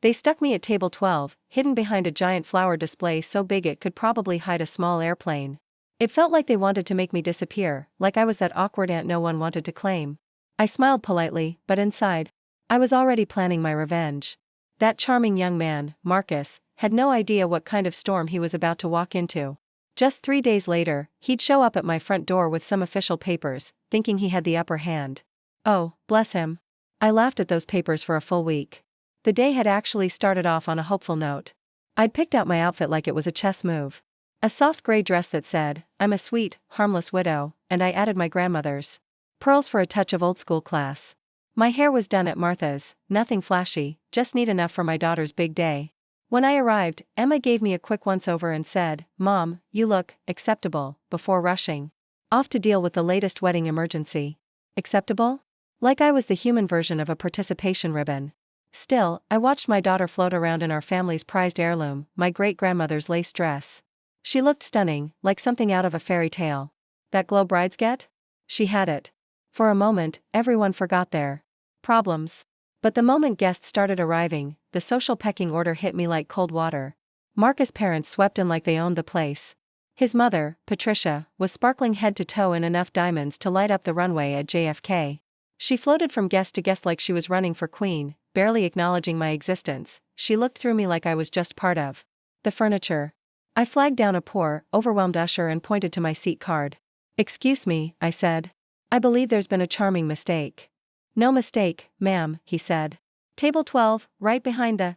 They stuck me at table 12, hidden behind a giant flower display so big it could probably hide a small airplane. It felt like they wanted to make me disappear, like I was that awkward aunt no one wanted to claim. I smiled politely, but inside, I was already planning my revenge. That charming young man, Marcus, had no idea what kind of storm he was about to walk into. Just 3 days later, he'd show up at my front door with some official papers, thinking he had the upper hand. Oh, bless him. I laughed at those papers for a full week. The day had actually started off on a hopeful note. I'd picked out my outfit like it was a chess move. A soft gray dress that said, "I'm a sweet, harmless widow," and I added my grandmother's pearls for a touch of old-school class. My hair was done at Martha's, nothing flashy, just neat enough for my daughter's big day. When I arrived, Emma gave me a quick once-over and said, "Mom, you look acceptable," before rushing off to deal with the latest wedding emergency. Acceptable? Like I was the human version of a participation ribbon. Still, I watched my daughter float around in our family's prized heirloom, my great-grandmother's lace dress. She looked stunning, like something out of a fairy tale. That glow brides get? She had it. For a moment, everyone forgot their problems. But the moment guests started arriving, the social pecking order hit me like cold water. Marcus' parents swept in like they owned the place. His mother, Patricia, was sparkling head to toe in enough diamonds to light up the runway at JFK. She floated from guest to guest like she was running for queen, barely acknowledging my existence. She looked through me like I was just part of the furniture. I flagged down a poor, overwhelmed usher and pointed to my seat card. "Excuse me," I said. "I believe there's been a charming mistake." "No mistake, ma'am," he said. "Table 12, right behind the,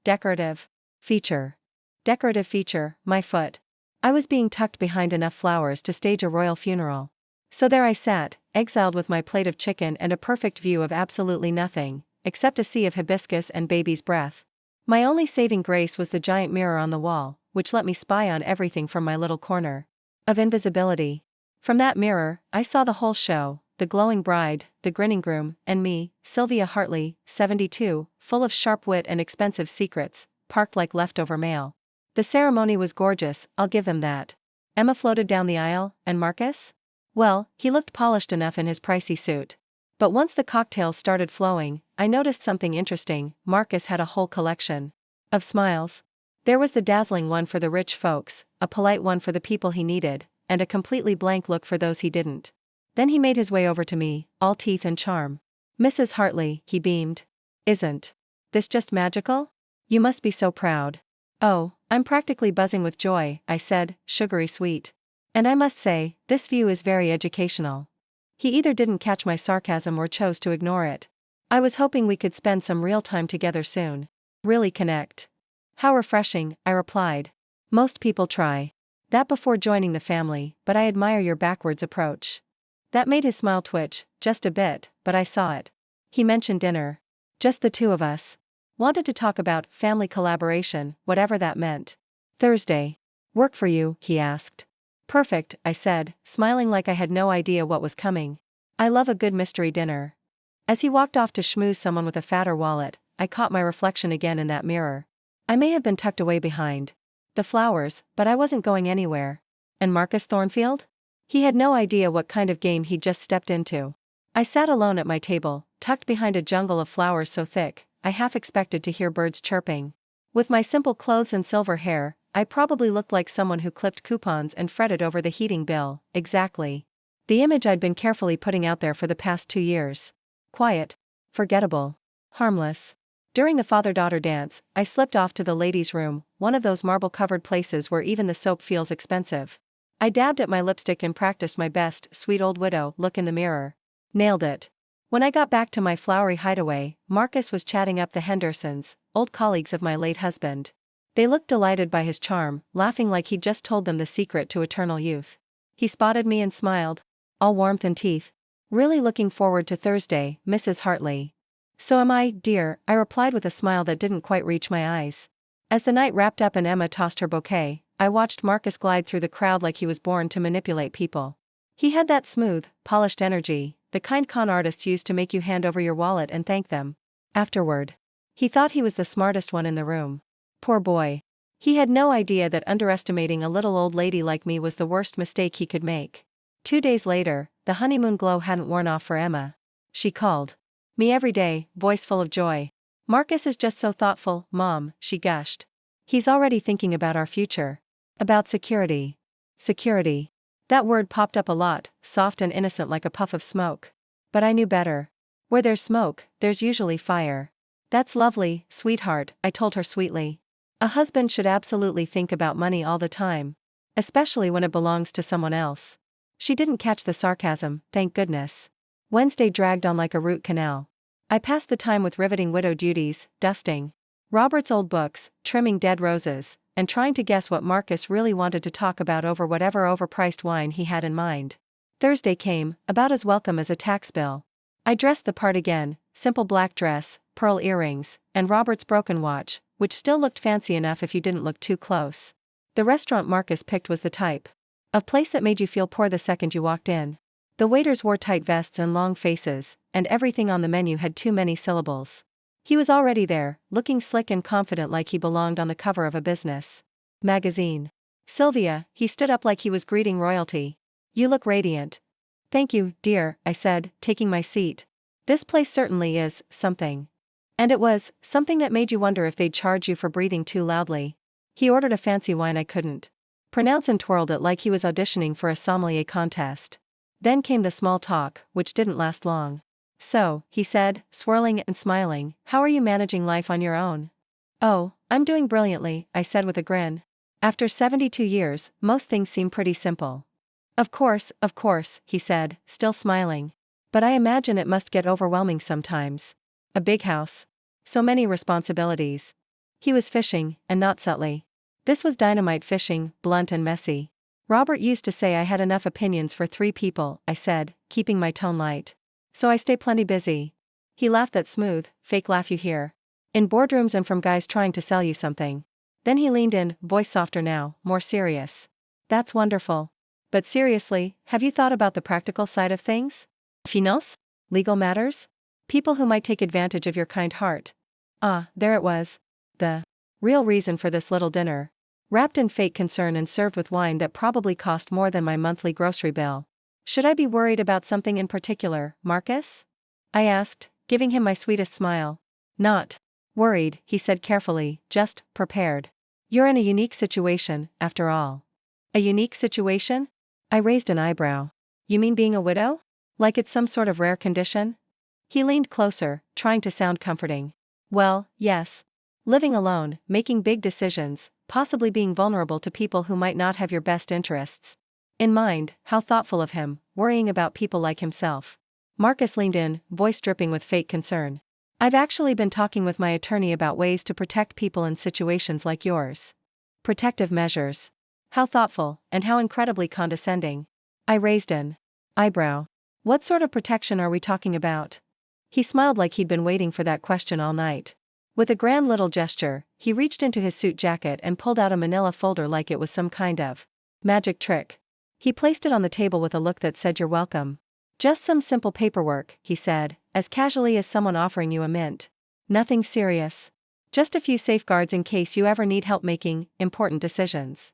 decorative feature." Decorative feature, my foot. I was being tucked behind enough flowers to stage a royal funeral. So there I sat, exiled with my plate of chicken and a perfect view of absolutely nothing, except a sea of hibiscus and baby's breath. My only saving grace was the giant mirror on the wall, which let me spy on everything from my little corner of invisibility. From that mirror, I saw the whole show, the glowing bride, the grinning groom, and me, Sylvia Hartley, 72, full of sharp wit and expensive secrets, parked like leftover mail. The ceremony was gorgeous, I'll give them that. Emma floated down the aisle, and Marcus? Well, he looked polished enough in his pricey suit. But once the cocktails started flowing, I noticed something interesting. Marcus had a whole collection of smiles. There was the dazzling one for the rich folks, a polite one for the people he needed, and a completely blank look for those he didn't. Then he made his way over to me, all teeth and charm. "Mrs. Hartley," he beamed. "Isn't this just magical? You must be so proud." "Oh, I'm practically buzzing with joy," I said, sugary sweet. "And I must say, this view is very educational." He either didn't catch my sarcasm or chose to ignore it. I was hoping we could spend some real time together soon. Really connect. "How refreshing," I replied. "Most people try that before joining the family, but I admire your backwards approach." That made his smile twitch, just a bit, but I saw it. He mentioned dinner. Just the two of us. Wanted to talk about family collaboration, whatever that meant. "Thursday. Work for you?" he asked. "Perfect," I said, smiling like I had no idea what was coming. I love a good mystery dinner. As he walked off to schmooze someone with a fatter wallet, I caught my reflection again in that mirror. I may have been tucked away behind the flowers, but I wasn't going anywhere. And Marcus Thornfield? He had no idea what kind of game he'd just stepped into. I sat alone at my table, tucked behind a jungle of flowers so thick, I half expected to hear birds chirping. With my simple clothes and silver hair, I probably looked like someone who clipped coupons and fretted over the heating bill. Exactly the image I'd been carefully putting out there for the past 2 years. Quiet. Forgettable. Harmless. During the father-daughter dance, I slipped off to the ladies' room, one of those marble-covered places where even the soap feels expensive. I dabbed at my lipstick and practiced my best sweet old widow look in the mirror. Nailed it. When I got back to my flowery hideaway, Marcus was chatting up the Hendersons, old colleagues of my late husband. They looked delighted by his charm, laughing like he'd just told them the secret to eternal youth. He spotted me and smiled, all warmth and teeth. "Really looking forward to Thursday, Mrs. Hartley." "So am I, dear," I replied with a smile that didn't quite reach my eyes. As the night wrapped up and Emma tossed her bouquet, I watched Marcus glide through the crowd like he was born to manipulate people. He had that smooth, polished energy, the kind con artists use to make you hand over your wallet and thank them afterward. He thought he was the smartest one in the room. Poor boy. He had no idea that underestimating a little old lady like me was the worst mistake he could make. 2 days later, the honeymoon glow hadn't worn off for Emma. She called me every day, voice full of joy. Marcus is just so thoughtful, Mom, she gushed. He's already thinking about our future. About security. Security. That word popped up a lot, soft and innocent like a puff of smoke. But I knew better. Where there's smoke, there's usually fire. That's lovely, sweetheart, I told her sweetly. A husband should absolutely think about money all the time. Especially when it belongs to someone else. She didn't catch the sarcasm, thank goodness. Wednesday dragged on like a root canal. I passed the time with riveting widow duties, dusting Robert's old books, trimming dead roses, and trying to guess what Marcus really wanted to talk about over whatever overpriced wine he had in mind. Thursday came, about as welcome as a tax bill. I dressed the part again, simple black dress, pearl earrings, and Robert's broken watch, which still looked fancy enough if you didn't look too close. The restaurant Marcus picked was the type of place that made you feel poor the second you walked in. The waiters wore tight vests and long faces, and everything on the menu had too many syllables. He was already there, looking slick and confident like he belonged on the cover of a business magazine. Sylvia, he stood up like he was greeting royalty. You look radiant. Thank you, dear, I said, taking my seat. This place certainly is something. And it was something that made you wonder if they'd charge you for breathing too loudly. He ordered a fancy wine I couldn't pronounce and twirled it like he was auditioning for a sommelier contest. Then came the small talk, which didn't last long. So, he said, swirling and smiling, how are you managing life on your own? Oh, I'm doing brilliantly, I said with a grin. After 72 years, most things seem pretty simple. Of course, he said, still smiling. But I imagine it must get overwhelming sometimes. A big house. So many responsibilities. He was fishing, and not subtly. This was dynamite fishing, blunt and messy. Robert used to say I had enough opinions for 3 people, I said, keeping my tone light. So I stay plenty busy. He laughed that smooth, fake laugh you hear in boardrooms and from guys trying to sell you something. Then he leaned in, voice softer now, more serious. That's wonderful. But seriously, have you thought about the practical side of things? Finance? Legal matters? People who might take advantage of your kind heart. Ah, there it was. The real reason for this little dinner. Wrapped in fake concern and served with wine that probably cost more than my monthly grocery bill. Should I be worried about something in particular, Marcus? I asked, giving him my sweetest smile. Not worried, he said carefully, just prepared. You're in a unique situation, after all. A unique situation? I raised an eyebrow. You mean being a widow? Like it's some sort of rare condition? He leaned closer, trying to sound comforting. Well, yes. Living alone, making big decisions, possibly being vulnerable to people who might not have your best interests in mind. How thoughtful of him, worrying about people like himself. Marcus leaned in, voice dripping with fake concern. I've actually been talking with my attorney about ways to protect people in situations like yours. Protective measures. How thoughtful, and how incredibly condescending. I raised an eyebrow. What sort of protection are we talking about? He smiled like he'd been waiting for that question all night. With a grand little gesture, he reached into his suit jacket and pulled out a manila folder like it was some kind of magic trick. He placed it on the table with a look that said you're welcome. Just some simple paperwork, he said, as casually as someone offering you a mint. Nothing serious. Just a few safeguards in case you ever need help making important decisions.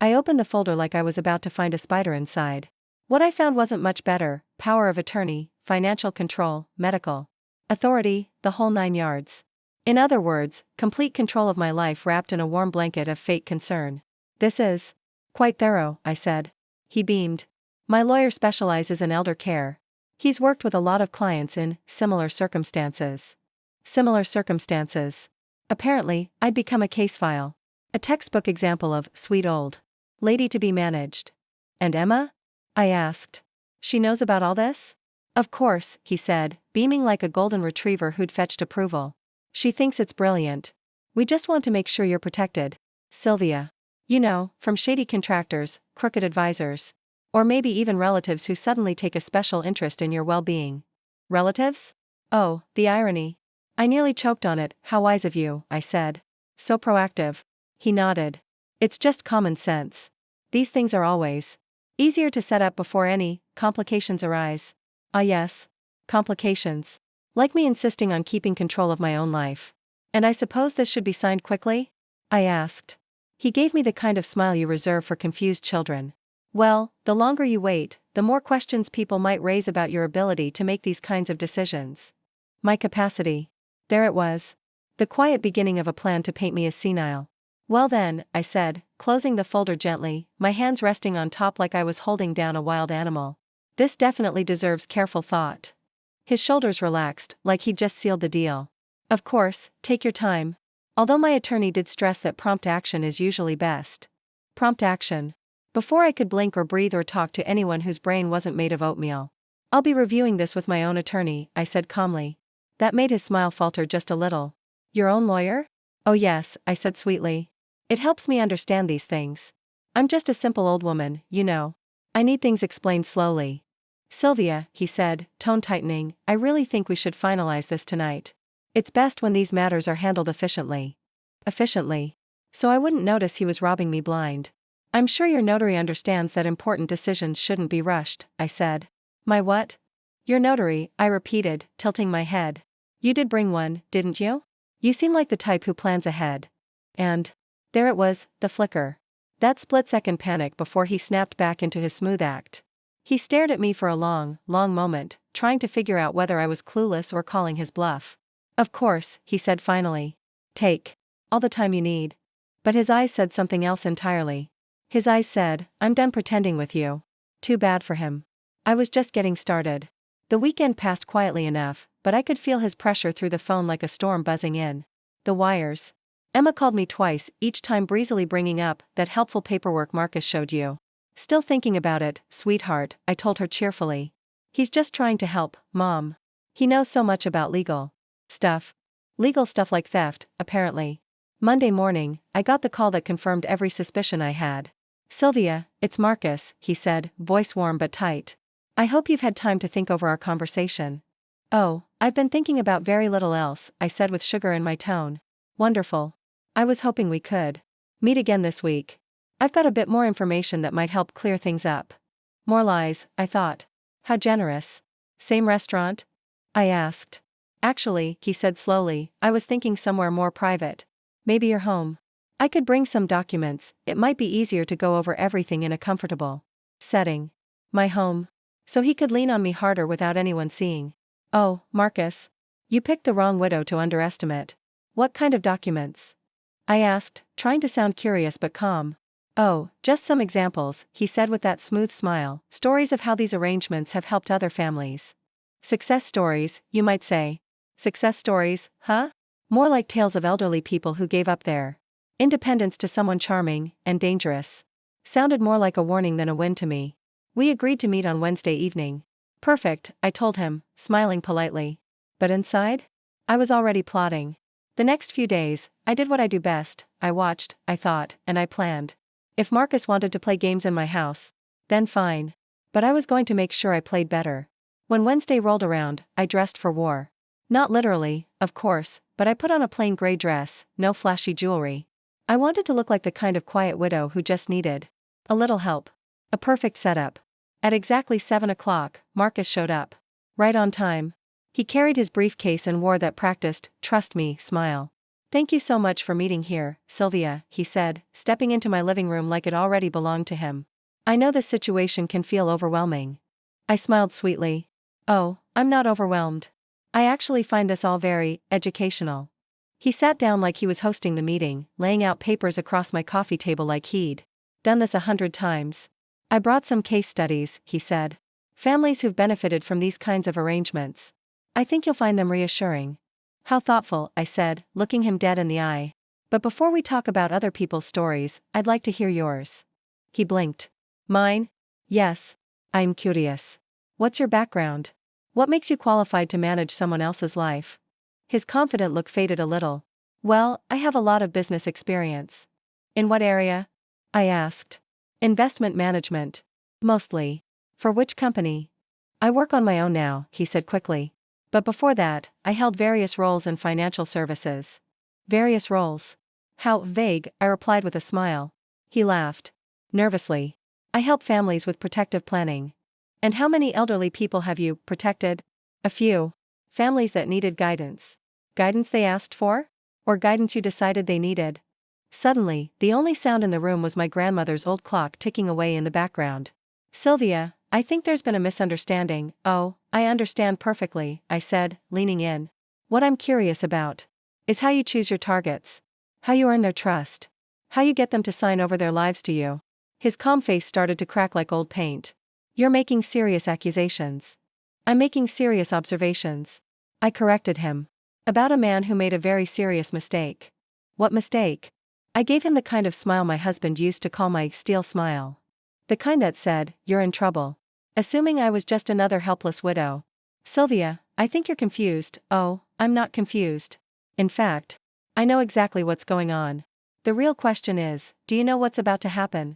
I opened the folder like I was about to find a spider inside. What I found wasn't much better: power of attorney, financial control, medical authority, the whole 9 yards. In other words, complete control of my life wrapped in a warm blanket of fake concern. This is quite thorough, I said. He beamed. My lawyer specializes in elder care. He's worked with a lot of clients in similar circumstances. Similar circumstances. Apparently, I'd become a case file. A textbook example of sweet old lady to be managed. And Emma? I asked. She knows about all this? Of course, he said, beaming like a golden retriever who'd fetched approval. She thinks it's brilliant. We just want to make sure you're protected, Sylvia. You know, from shady contractors, crooked advisors. Or maybe even relatives who suddenly take a special interest in your well-being. Relatives? Oh, the irony. I nearly choked on it. How wise of you, I said. So proactive. He nodded. It's just common sense. These things are always easier to set up before any complications arise. Ah yes. Complications. Like me insisting on keeping control of my own life. And I suppose this should be signed quickly? I asked. He gave me the kind of smile you reserve for confused children. Well, the longer you wait, the more questions people might raise about your ability to make these kinds of decisions. My capacity. There it was. The quiet beginning of a plan to paint me as senile. Well then, I said, closing the folder gently, my hands resting on top like I was holding down a wild animal. This definitely deserves careful thought. His shoulders relaxed, like he'd just sealed the deal. Of course, take your time. Although my attorney did stress that prompt action is usually best. Prompt action. Before I could blink or breathe or talk to anyone whose brain wasn't made of oatmeal. I'll be reviewing this with my own attorney, I said calmly. That made his smile falter just a little. Your own lawyer? Oh yes, I said sweetly. It helps me understand these things. I'm just a simple old woman, you know. I need things explained slowly. Sylvia, he said, tone tightening, I really think we should finalize this tonight. It's best when these matters are handled efficiently. Efficiently. So I wouldn't notice he was robbing me blind. I'm sure your notary understands that important decisions shouldn't be rushed, I said. My what? Your notary, I repeated, tilting my head. You did bring one, didn't you? You seem like the type who plans ahead. And there it was, the flicker. That split-second panic before he snapped back into his smooth act. He stared at me for a long moment, trying to figure out whether I was clueless or calling his bluff. Of course, he said finally. Take all the time you need. But his eyes said something else entirely. His eyes said, I'm done pretending with you. Too bad for him. I was just getting started. The weekend passed quietly enough, but I could feel his pressure through the phone like a storm buzzing in. The wires. Emma called me twice, each time breezily bringing up that helpful paperwork Marcus showed you. Still thinking about it, sweetheart, I told her cheerfully. He's just trying to help, Mom. He knows so much about legal stuff. Legal stuff like theft, apparently. Monday morning, I got the call that confirmed every suspicion I had. Sylvia, it's Marcus, he said, voice warm but tight. I hope you've had time to think over our conversation. Oh, I've been thinking about very little else, I said with sugar in my tone. Wonderful. I was hoping we could meet again this week. I've got a bit more information that might help clear things up. More lies, I thought. How generous. Same restaurant? I asked. Actually, he said slowly, I was thinking somewhere more private. Maybe your home. I could bring some documents, it might be easier to go over everything in a comfortable setting. My home. So he could lean on me harder without anyone seeing. Oh, Marcus. You picked the wrong widow to underestimate. What kind of documents? I asked, trying to sound curious but calm. Oh, just some examples, he said with that smooth smile, stories of how these arrangements have helped other families. Success stories, you might say. Success stories, huh? More like tales of elderly people who gave up their independence to someone charming and dangerous. Sounded more like a warning than a win to me. We agreed to meet on Wednesday evening. Perfect, I told him, smiling politely. But inside? I was already plotting. The next few days, I did what I do best, I watched, I thought, and I planned. If Marcus wanted to play games in my house, then fine. But I was going to make sure I played better. When Wednesday rolled around, I dressed for war. Not literally, of course, but I put on a plain gray dress, no flashy jewelry. I wanted to look like the kind of quiet widow who just needed a little help. A perfect setup. At exactly 7 o'clock, Marcus showed up. Right on time. He carried his briefcase and wore that practiced, trust me, smile. Thank you so much for meeting here, Sylvia, he said, stepping into my living room like it already belonged to him. I know this situation can feel overwhelming. I smiled sweetly. Oh, I'm not overwhelmed. I actually find this all very educational. He sat down like he was hosting the meeting, laying out papers across my coffee table like he'd done this 100 times. I brought some case studies, he said. Families who've benefited from these kinds of arrangements. I think you'll find them reassuring. How thoughtful, I said, looking him dead in the eye. But before we talk about other people's stories, I'd like to hear yours. He blinked. Mine? Yes. I'm curious. What's your background? What makes you qualified to manage someone else's life? His confident look faded a little. Well, I have a lot of business experience. In what area? I asked. Investment management. Mostly. For which company? I work on my own now, he said quickly. But before that, I held various roles in financial services. Various roles? How vague, I replied with a smile. He laughed. Nervously. I help families with protective planning. And how many elderly people have you protected? A few. Families that needed guidance. Guidance they asked for? Or guidance you decided they needed? Suddenly, the only sound in the room was my grandmother's old clock ticking away in the background. Sylvia, I think there's been a misunderstanding. Oh, I understand perfectly, I said, leaning in. What I'm curious about is how you choose your targets. How you earn their trust. How you get them to sign over their lives to you. His calm face started to crack like old paint. You're making serious accusations. I'm making serious observations. I corrected him. About a man who made a very serious mistake. What mistake? I gave him the kind of smile my husband used to call my steel smile. The kind that said, you're in trouble. Assuming I was just another helpless widow. Sylvia, I think you're confused. Oh, I'm not confused. In fact, I know exactly what's going on. The real question is, do you know what's about to happen?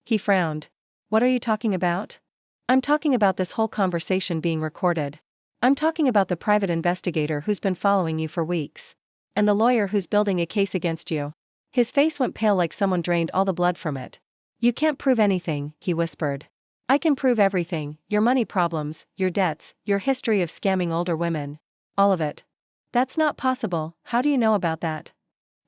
He frowned. What are you talking about? I'm talking about this whole conversation being recorded. I'm talking about the private investigator who's been following you for weeks. And the lawyer who's building a case against you. His face went pale like someone drained all the blood from it. You can't prove anything, he whispered. I can prove everything, your money problems, your debts, your history of scamming older women. All of it. That's not possible, how do you know about that?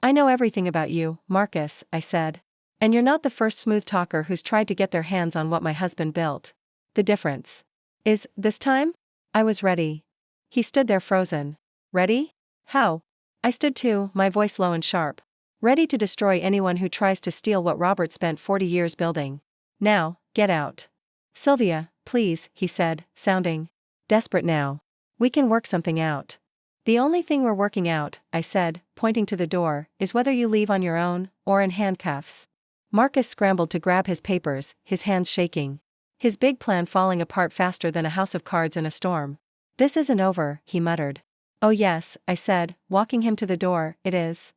I know everything about you, Marcus, I said. And you're not the first smooth talker who's tried to get their hands on what my husband built. The difference is, this time? I was ready. He stood there frozen. Ready? How? I stood too, my voice low and sharp. Ready to destroy anyone who tries to steal what Robert spent 40 years building. Now, get out. Sylvia, please, he said, sounding desperate now. We can work something out. The only thing we're working out, I said, pointing to the door, is whether you leave on your own, or in handcuffs. Marcus scrambled to grab his papers, his hands shaking. His big plan falling apart faster than a house of cards in a storm. This isn't over, he muttered. Oh yes, I said, walking him to the door, it is.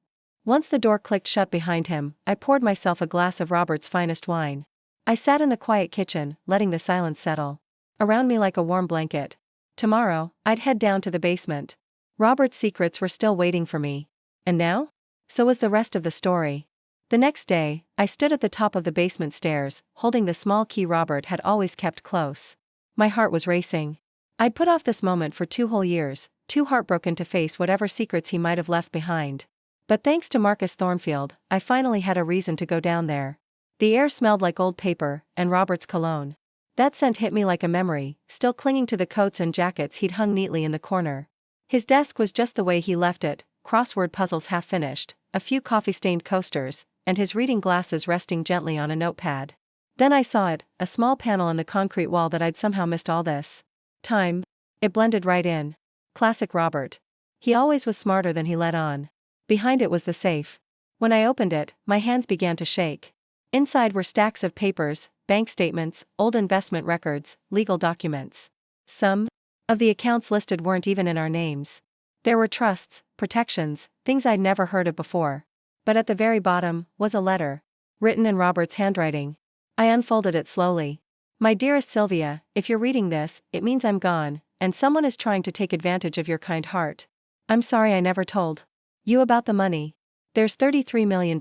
Once the door clicked shut behind him, I poured myself a glass of Robert's finest wine. I sat in the quiet kitchen, letting the silence settle around me like a warm blanket. Tomorrow, I'd head down to the basement. Robert's secrets were still waiting for me. And now? So was the rest of the story. The next day, I stood at the top of the basement stairs, holding the small key Robert had always kept close. My heart was racing. I'd put off this moment for 2 whole years, too heartbroken to face whatever secrets he might have left behind. But thanks to Marcus Thornfield, I finally had a reason to go down there. The air smelled like old paper, and Robert's cologne. That scent hit me like a memory, still clinging to the coats and jackets he'd hung neatly in the corner. His desk was just the way he left it, crossword puzzles half finished, a few coffee-stained coasters, and his reading glasses resting gently on a notepad. Then I saw it, a small panel in the concrete wall that I'd somehow missed all this time. It blended right in. Classic Robert. He always was smarter than he let on. Behind it was the safe. When I opened it, my hands began to shake. Inside were stacks of papers, bank statements, old investment records, legal documents. Some of the accounts listed weren't even in our names. There were trusts, protections, things I'd never heard of before. But at the very bottom was a letter, written in Robert's handwriting. I unfolded it slowly. My dearest Sylvia, if you're reading this, it means I'm gone, and someone is trying to take advantage of your kind heart. I'm sorry I never told you about the money. There's $33 million.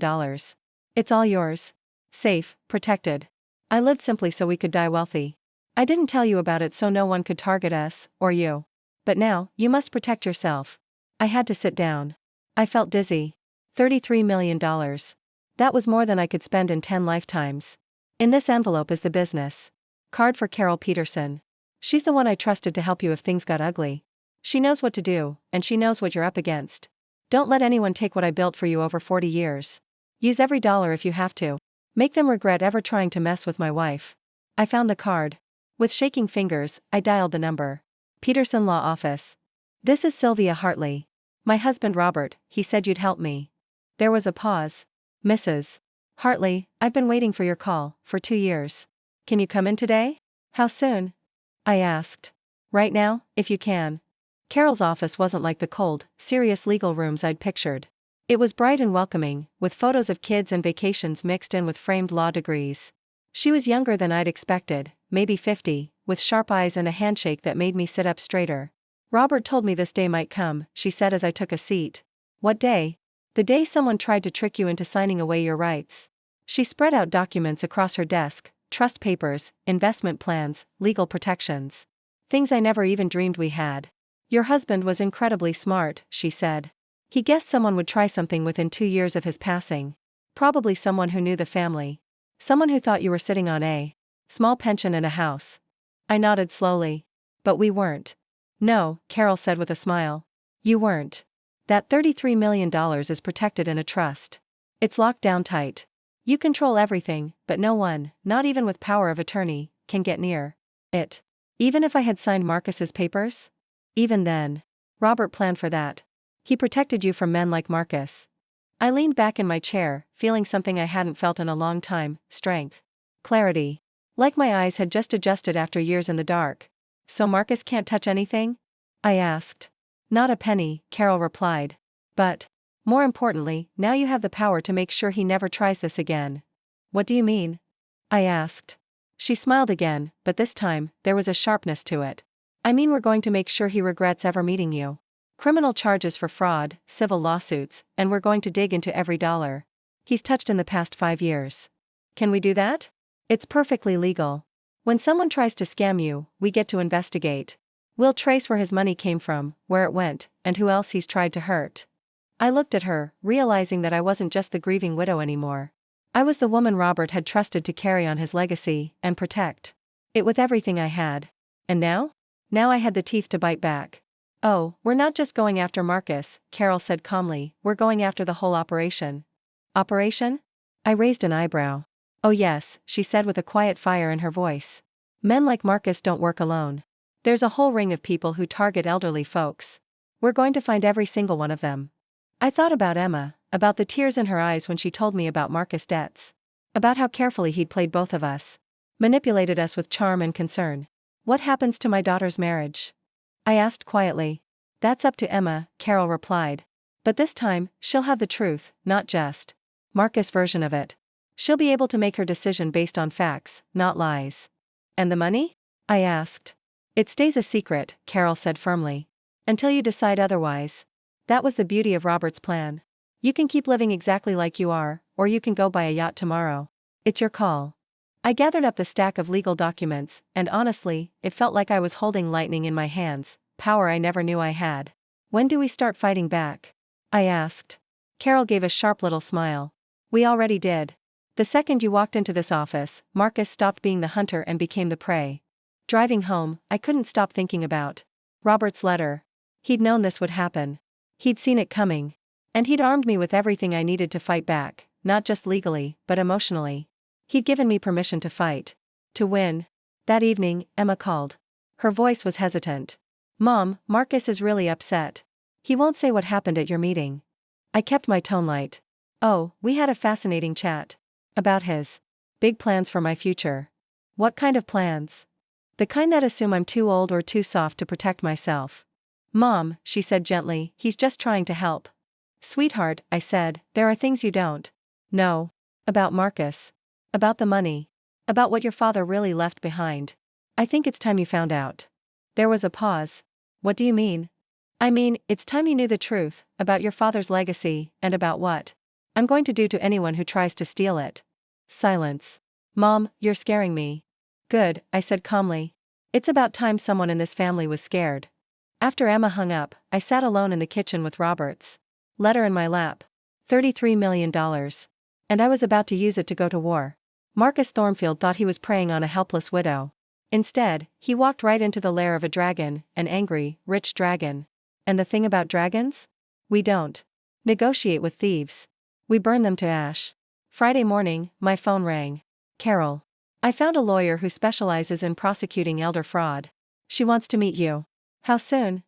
It's all yours. Safe, protected. I lived simply so we could die wealthy. I didn't tell you about it so no one could target us, or you. But now, you must protect yourself. I had to sit down. I felt dizzy. $33 million. That was more than I could spend in 10 lifetimes. In this envelope is the business card for Carol Peterson. She's the one I trusted to help you if things got ugly. She knows what to do, and she knows what you're up against. Don't let anyone take what I built for you over 40 years. Use every dollar if you have to. Make them regret ever trying to mess with my wife. I found the card. With shaking fingers, I dialed the number. Peterson Law Office. This is Sylvia Hartley. My husband Robert, he said you'd help me. There was a pause. Mrs. Hartley, I've been waiting for your call, for 2 years. Can you come in today? How soon? I asked. Right now, if you can. Carol's office wasn't like the cold, serious legal rooms I'd pictured. It was bright and welcoming, with photos of kids and vacations mixed in with framed law degrees. She was younger than I'd expected, maybe 50, with sharp eyes and a handshake that made me sit up straighter. Robert told me this day might come, she said as I took a seat. What day? The day someone tried to trick you into signing away your rights. She spread out documents across her desk, trust papers, investment plans, legal protections. Things I never even dreamed we had. Your husband was incredibly smart, she said. He guessed someone would try something within 2 years of his passing. Probably someone who knew the family. Someone who thought you were sitting on a small pension and a house. I nodded slowly. But we weren't. No, Carol said with a smile. You weren't. That $33 million is protected in a trust. It's locked down tight. You control everything, but no one, not even with power of attorney, can get near it. Even if I had signed Marcus's papers? Even then. Robert planned for that. He protected you from men like Marcus. I leaned back in my chair, feeling something I hadn't felt in a long time: strength. Clarity. Like my eyes had just adjusted after years in the dark. So Marcus can't touch anything? I asked. Not a penny, Carol replied. But, more importantly, now you have the power to make sure he never tries this again. What do you mean? I asked. She smiled again, but this time, there was a sharpness to it. I mean, we're going to make sure he regrets ever meeting you. Criminal charges for fraud, civil lawsuits, and we're going to dig into every dollar he's touched in the past 5 years. Can we do that? It's perfectly legal. When someone tries to scam you, we get to investigate. We'll trace where his money came from, where it went, and who else he's tried to hurt. I looked at her, realizing that I wasn't just the grieving widow anymore. I was the woman Robert had trusted to carry on his legacy and protect it with everything I had. And now? Now I had the teeth to bite back. Oh, we're not just going after Marcus, Carol said calmly, we're going after the whole operation. Operation? I raised an eyebrow. Oh yes, she said with a quiet fire in her voice. Men like Marcus don't work alone. There's a whole ring of people who target elderly folks. We're going to find every single one of them. I thought about Emma, about the tears in her eyes when she told me about Marcus' debts. About how carefully he'd played both of us. Manipulated us with charm and concern. What happens to my daughter's marriage? I asked quietly. That's up to Emma, Carol replied. But this time, she'll have the truth, not just Marcus' version of it. She'll be able to make her decision based on facts, not lies. And the money? I asked. It stays a secret, Carol said firmly. Until you decide otherwise. That was the beauty of Robert's plan. You can keep living exactly like you are, or you can go buy a yacht tomorrow. It's your call. I gathered up the stack of legal documents, and honestly, it felt like I was holding lightning in my hands, power I never knew I had. When do we start fighting back? I asked. Carol gave a sharp little smile. We already did. The second you walked into this office, Marcus stopped being the hunter and became the prey. Driving home, I couldn't stop thinking about Robert's letter. He'd known this would happen. He'd seen it coming. And he'd armed me with everything I needed to fight back, not just legally, but emotionally. He'd given me permission to fight. To win. That evening, Emma called. Her voice was hesitant. Mom, Marcus is really upset. He won't say what happened at your meeting. I kept my tone light. Oh, we had a fascinating chat. About his big plans for my future. What kind of plans? The kind that assume I'm too old or too soft to protect myself. Mom, she said gently, he's just trying to help. Sweetheart, I said, there are things you don't know. About Marcus. About the money. About what your father really left behind. I think it's time you found out. There was a pause. What do you mean? I mean, it's time you knew the truth, about your father's legacy, and about what I'm going to do to anyone who tries to steal it. Silence. Mom, you're scaring me. Good, I said calmly. It's about time someone in this family was scared. After Emma hung up, I sat alone in the kitchen with Robert's letter in my lap. $33 million. And I was about to use it to go to war. Marcus Thornfield thought he was preying on a helpless widow. Instead, he walked right into the lair of a dragon, an angry, rich dragon. And the thing about dragons? We don't negotiate with thieves. We burn them to ash. Friday morning, my phone rang. Carol. I found a lawyer who specializes in prosecuting elder fraud. She wants to meet you. How soon?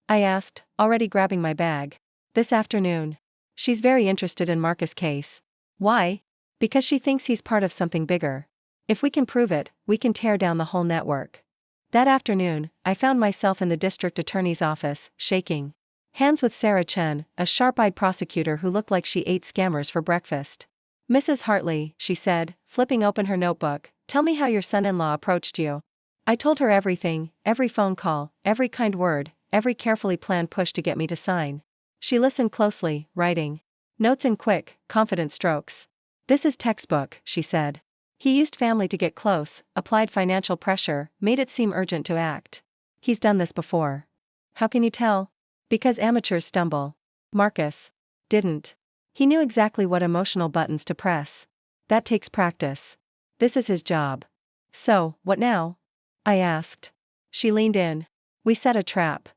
I asked, already grabbing my bag. This afternoon. She's very interested in Marcus' case. Why? Because she thinks he's part of something bigger. If we can prove it, we can tear down the whole network. That afternoon, I found myself in the district attorney's office, shaking hands with Sarah Chen, a sharp-eyed prosecutor who looked like she ate scammers for breakfast. Mrs. Hartley, she said, flipping open her notebook, tell me how your son-in-law approached you. I told her everything, every phone call, every kind word, every carefully planned push to get me to sign. She listened closely, writing notes in quick, confident strokes. This is textbook, she said. He used family to get close, applied financial pressure, made it seem urgent to act. He's done this before. How can you tell? Because amateurs stumble. Marcus didn't. He knew exactly what emotional buttons to press. That takes practice. This is his job. So, what now? I asked. She leaned in. We set a trap.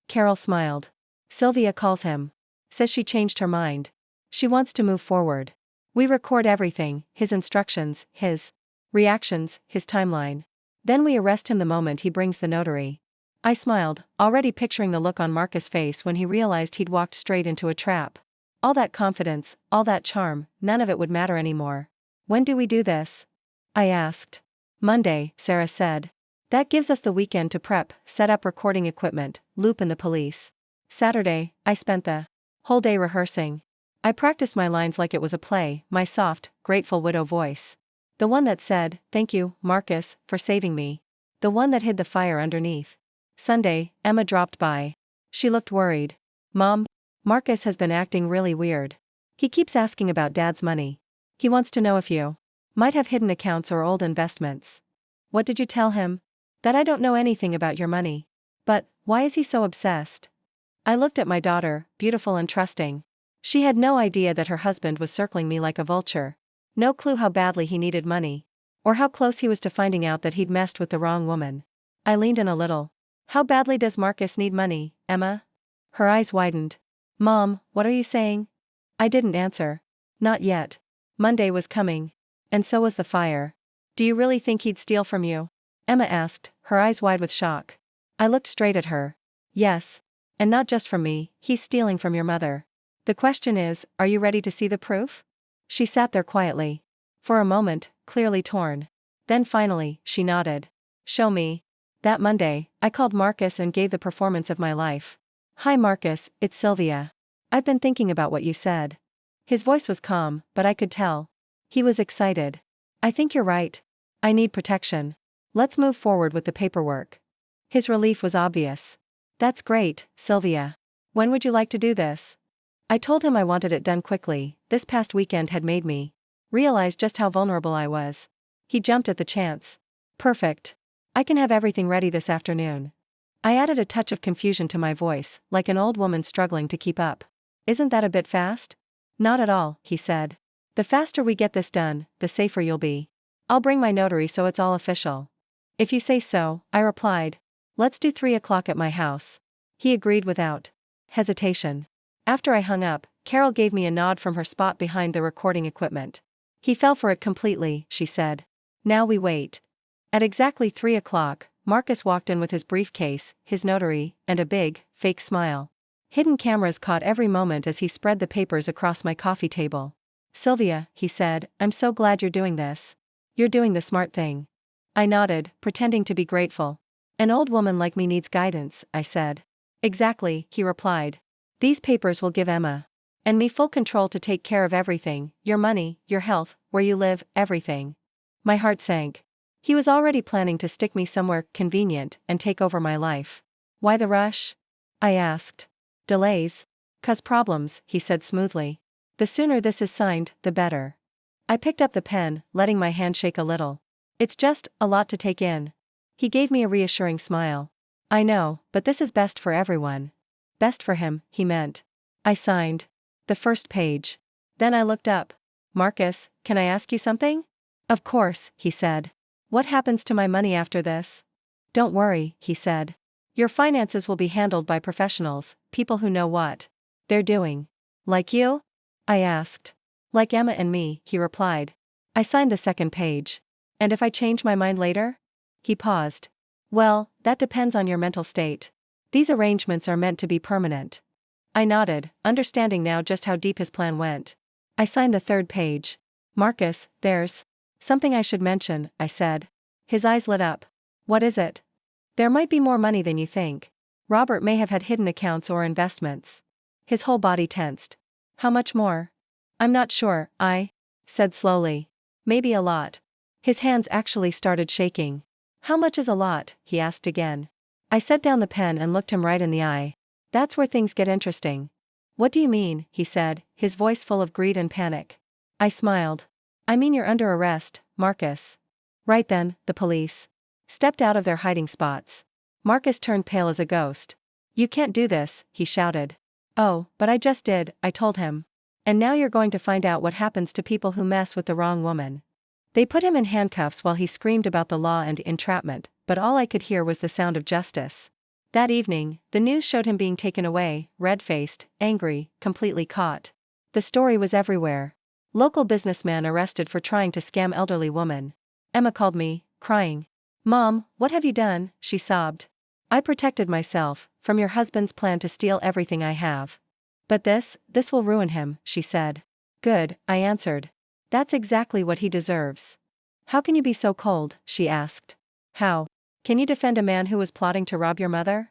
Carol smiled. Sylvia calls him. Says she changed her mind. She wants to move forward. We record everything, his instructions, his reactions, his timeline. Then we arrest him the moment he brings the notary. I smiled, already picturing the look on Marcus' face when he realized he'd walked straight into a trap. All that confidence, all that charm, none of it would matter anymore. When do we do this? I asked. Monday, Sarah said. That gives us the weekend to prep, set up recording equipment, loop in the police. Saturday, I spent the whole day rehearsing. I practiced my lines like it was a play, my soft, grateful widow voice. The one that said, "Thank you, Marcus, for saving me." The one that hid the fire underneath. Sunday, Emma dropped by. She looked worried. "Mom, Marcus has been acting really weird. He keeps asking about Dad's money. He wants to know if you might have hidden accounts or old investments." "What did you tell him?" "That I don't know anything about your money." "But, why is he so obsessed?" I looked at my daughter, beautiful and trusting. She had no idea that her husband was circling me like a vulture. No clue how badly he needed money. Or how close he was to finding out that he'd messed with the wrong woman. I leaned in a little. "How badly does Marcus need money, Emma?" Her eyes widened. "Mom, what are you saying?" I didn't answer. Not yet. Monday was coming. And so was the fire. "Do you really think he'd steal from you?" Emma asked, her eyes wide with shock. I looked straight at her. "Yes. And not just from me, he's stealing from your mother. The question is, are you ready to see the proof?" She sat there quietly. For a moment, clearly torn. Then finally, she nodded. "Show me." That Monday, I called Marcus and gave the performance of my life. "Hi Marcus, it's Sylvia. I've been thinking about what you said." His voice was calm, but I could tell. He was excited. "I think you're right. I need protection. Let's move forward with the paperwork." His relief was obvious. "That's great, Sylvia. When would you like to do this?" I told him I wanted it done quickly. This past weekend had made me realize just how vulnerable I was. He jumped at the chance. "Perfect. I can have everything ready this afternoon." I added a touch of confusion to my voice, like an old woman struggling to keep up. "Isn't that a bit fast?" "Not at all," he said. "The faster we get this done, the safer you'll be. I'll bring my notary so it's all official." "If you say so," I replied. "Let's do 3 o'clock at my house." He agreed without hesitation. After I hung up, Carol gave me a nod from her spot behind the recording equipment. "He fell for it completely," she said. "Now we wait." At exactly 3 o'clock, Marcus walked in with his briefcase, his notary, and a big, fake smile. Hidden cameras caught every moment as he spread the papers across my coffee table. "Sylvia," he said, "I'm so glad you're doing this. You're doing the smart thing." I nodded, pretending to be grateful. "An old woman like me needs guidance," I said. "Exactly," he replied. "These papers will give Emma and me full control to take care of everything, your money, your health, where you live, everything." My heart sank. He was already planning to stick me somewhere convenient and take over my life. "Why the rush?" I asked. "Delays. 'Cause problems," he said smoothly. "The sooner this is signed, the better." I picked up the pen, letting my hand shake a little. "It's just a lot to take in." He gave me a reassuring smile. "I know, but this is best for everyone." Best for him, he meant. I signed the first page. Then I looked up. "Marcus, can I ask you something?" "Of course," he said. "What happens to my money after this?" "Don't worry," he said. "Your finances will be handled by professionals, people who know what they're doing." "Like you?" I asked. "Like Emma and me," he replied. I signed the second page. "And if I change my mind later?" He paused. "Well, that depends on your mental state. These arrangements are meant to be permanent." I nodded, understanding now just how deep his plan went. I signed the third page. "Marcus, there's something I should mention," I said. His eyes lit up. "What is it?" "There might be more money than you think. Robert may have had hidden accounts or investments." His whole body tensed. "How much more?" "I'm not sure," I said slowly. "Maybe a lot." His hands actually started shaking. "How much is a lot?" he asked again. I set down the pen and looked him right in the eye. "That's where things get interesting." "What do you mean?" he said, his voice full of greed and panic. I smiled. "I mean you're under arrest, Marcus." Right then, the police stepped out of their hiding spots. Marcus turned pale as a ghost. "You can't do this," he shouted. "Oh, but I just did," I told him. "And now you're going to find out what happens to people who mess with the wrong woman." They put him in handcuffs while he screamed about the law and entrapment, but all I could hear was the sound of justice. That evening, the news showed him being taken away, red-faced, angry, completely caught. The story was everywhere. Local businessman arrested for trying to scam elderly woman. Emma called me, crying. "Mom, what have you done?" she sobbed. "I protected myself from your husband's plan to steal everything I have. But this will ruin him," she said. "Good," I answered. "That's exactly what he deserves." "How can you be so cold?" she asked. "How can you defend a man who was plotting to rob your mother?"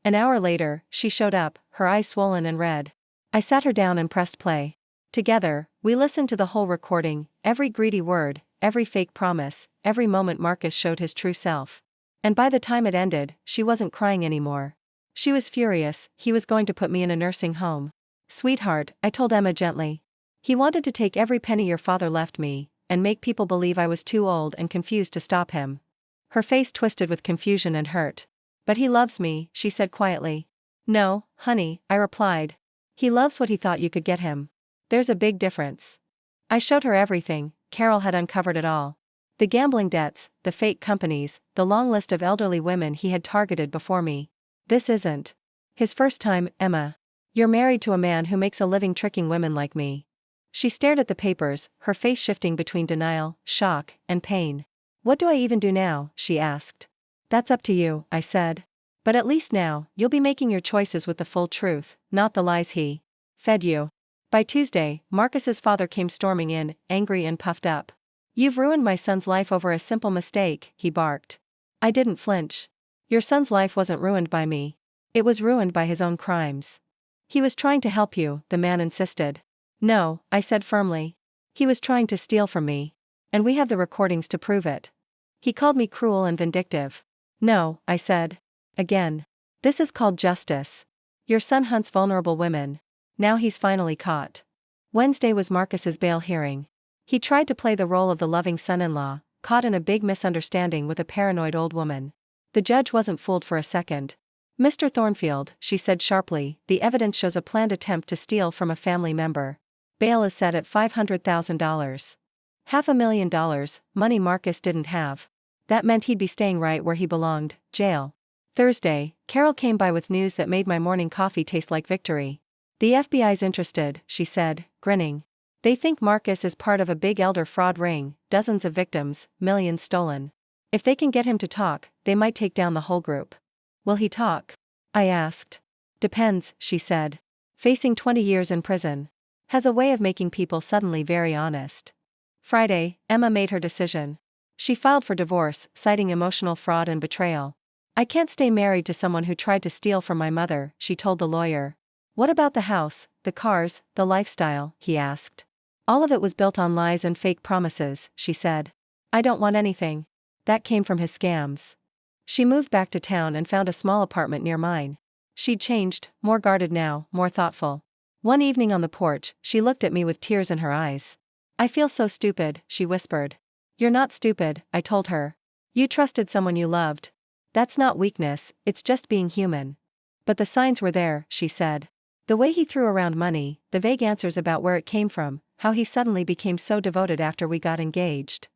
An hour later, she showed up, her eyes swollen and red. I sat her down and pressed play. Together, we listened to the whole recording, every greedy word, every fake promise, every moment Marcus showed his true self. And by the time it ended, she wasn't crying anymore. She was furious. He was going to put me in a nursing home. "Sweetheart," I told Emma gently. "He wanted to take every penny your father left me, and make people believe I was too old and confused to stop him." Her face twisted with confusion and hurt. "But he loves me," she said quietly. "No, honey," I replied. "He loves what he thought you could get him. There's a big difference." I showed her everything. Carol had uncovered it all. The gambling debts, the fake companies, the long list of elderly women he had targeted before me. "This isn't his first time, Emma. You're married to a man who makes a living tricking women like me." She stared at the papers, her face shifting between denial, shock, and pain. "What do I even do now?" she asked. "That's up to you," I said. "But at least now, you'll be making your choices with the full truth, not the lies he fed you." By Tuesday, Marcus's father came storming in, angry and puffed up. "You've ruined my son's life over a simple mistake," he barked. I didn't flinch. "Your son's life wasn't ruined by me. It was ruined by his own crimes." "He was trying to help you," the man insisted. "No," I said firmly. "He was trying to steal from me. And we have the recordings to prove it." He called me cruel and vindictive. "No," I said. "Again. This is called justice. Your son hunts vulnerable women. Now he's finally caught." Wednesday was Marcus's bail hearing. He tried to play the role of the loving son-in-law, caught in a big misunderstanding with a paranoid old woman. The judge wasn't fooled for a second. "Mr. Thornfield," she said sharply, "the evidence shows a planned attempt to steal from a family member. Bail is set at $500,000. $500,000, money Marcus didn't have. That meant he'd be staying right where he belonged, jail." Thursday, Carol came by with news that made my morning coffee taste like victory. "The FBI's interested," she said, grinning. "They think Marcus is part of a big elder fraud ring, dozens of victims, millions stolen. If they can get him to talk, they might take down the whole group." "Will he talk?" I asked. "Depends," she said. "Facing 20 years in prison. Has a way of making people suddenly very honest." Friday, Emma made her decision. She filed for divorce, citing emotional fraud and betrayal. "I can't stay married to someone who tried to steal from my mother," she told the lawyer. "What about the house, the cars, the lifestyle?" he asked. "All of it was built on lies and fake promises," she said. "I don't want anything that came from his scams." She moved back to town and found a small apartment near mine. She'd changed, more guarded now, more thoughtful. One evening on the porch, she looked at me with tears in her eyes. "I feel so stupid," she whispered. "You're not stupid," I told her. "You trusted someone you loved. That's not weakness, it's just being human." "But the signs were there," she said. "The way he threw around money, the vague answers about where it came from, how he suddenly became so devoted after we got engaged."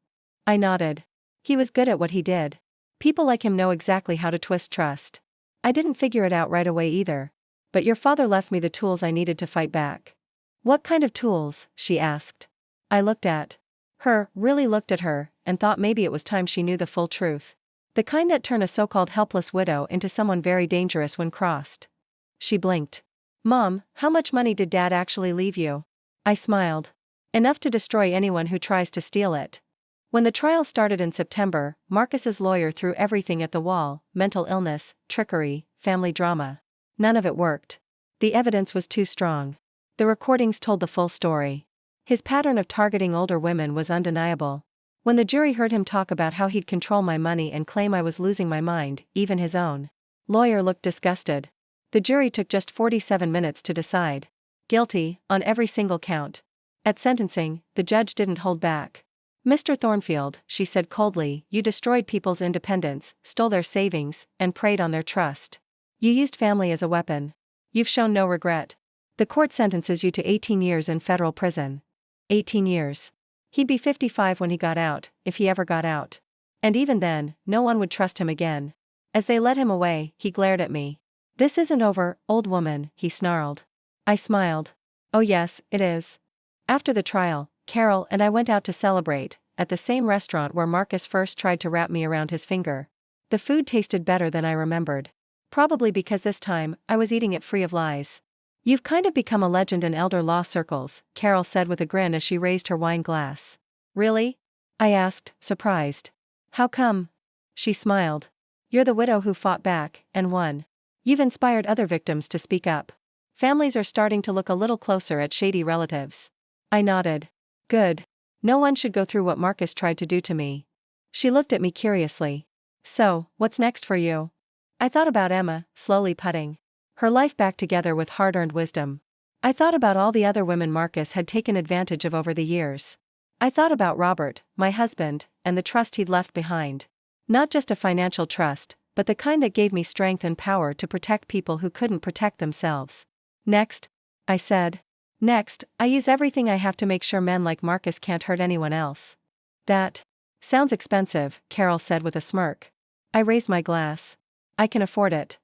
I nodded. "He was good at what he did. People like him know exactly how to twist trust. I didn't figure it out right away either. But your father left me the tools I needed to fight back." "What kind of tools?" she asked. I looked at her, really looked at her, and thought maybe it was time she knew the full truth. The kind that turn a so-called helpless widow into someone very dangerous when crossed. She blinked. "Mom, how much money did Dad actually leave you?" I smiled. "Enough to destroy anyone who tries to steal it." When the trial started in September, Marcus's lawyer threw everything at the wall: mental illness, trickery, family drama. None of it worked. The evidence was too strong. The recordings told the full story. His pattern of targeting older women was undeniable. When the jury heard him talk about how he'd control my money and claim I was losing my mind, even his own lawyer looked disgusted. The jury took just 47 minutes to decide. Guilty, on every single count. At sentencing, the judge didn't hold back. "Mr. Thornfield," she said coldly, "you destroyed people's independence, stole their savings, and preyed on their trust. You used family as a weapon. You've shown no regret. The court sentences you to 18 years in federal prison." 18 years. He'd be 55 when he got out, if he ever got out. And even then, no one would trust him again. As they led him away, he glared at me. "This isn't over, old woman," he snarled. I smiled. "Oh yes, it is." After the trial, Carol and I went out to celebrate, at the same restaurant where Marcus first tried to wrap me around his finger. The food tasted better than I remembered. Probably because this time, I was eating it free of lies. "You've kind of become a legend in elder law circles," Carol said with a grin as she raised her wine glass. "Really?" I asked, surprised. "How come?" She smiled. "You're the widow who fought back, and won. You've inspired other victims to speak up. Families are starting to look a little closer at shady relatives." I nodded. "Good. No one should go through what Marcus tried to do to me." She looked at me curiously. "So, what's next for you?" I thought about Emma, slowly putting her life back together with hard-earned wisdom. I thought about all the other women Marcus had taken advantage of over the years. I thought about Robert, my husband, and the trust he'd left behind. Not just a financial trust, but the kind that gave me strength and power to protect people who couldn't protect themselves. "Next," I said. "Next, I use everything I have to make sure men like Marcus can't hurt anyone else." "That sounds expensive," Carol said with a smirk. I raised my glass. "I can afford it."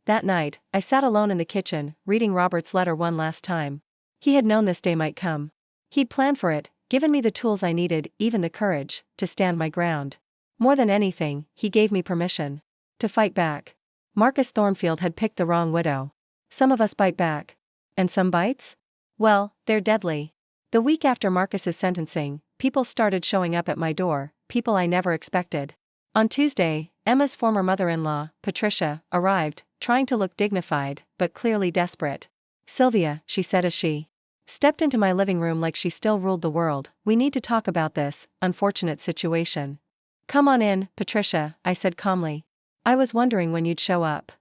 That night, I sat alone in the kitchen, reading Robert's letter one last time. He had known this day might come. He'd planned for it, given me the tools I needed, even the courage, to stand my ground. More than anything, he gave me permission to fight back. Marcus Thornfield had picked the wrong widow. Some of us bite back. And some bites? Well, they're deadly. The week after Marcus's sentencing, people started showing up at my door, people I never expected. On Tuesday, Emma's former mother-in-law, Patricia, arrived, trying to look dignified, but clearly desperate. "Sylvia," she said as she stepped into my living room like she still ruled the world, "we need to talk about this unfortunate situation." "Come on in, Patricia," I said calmly. "I was wondering when you'd show up."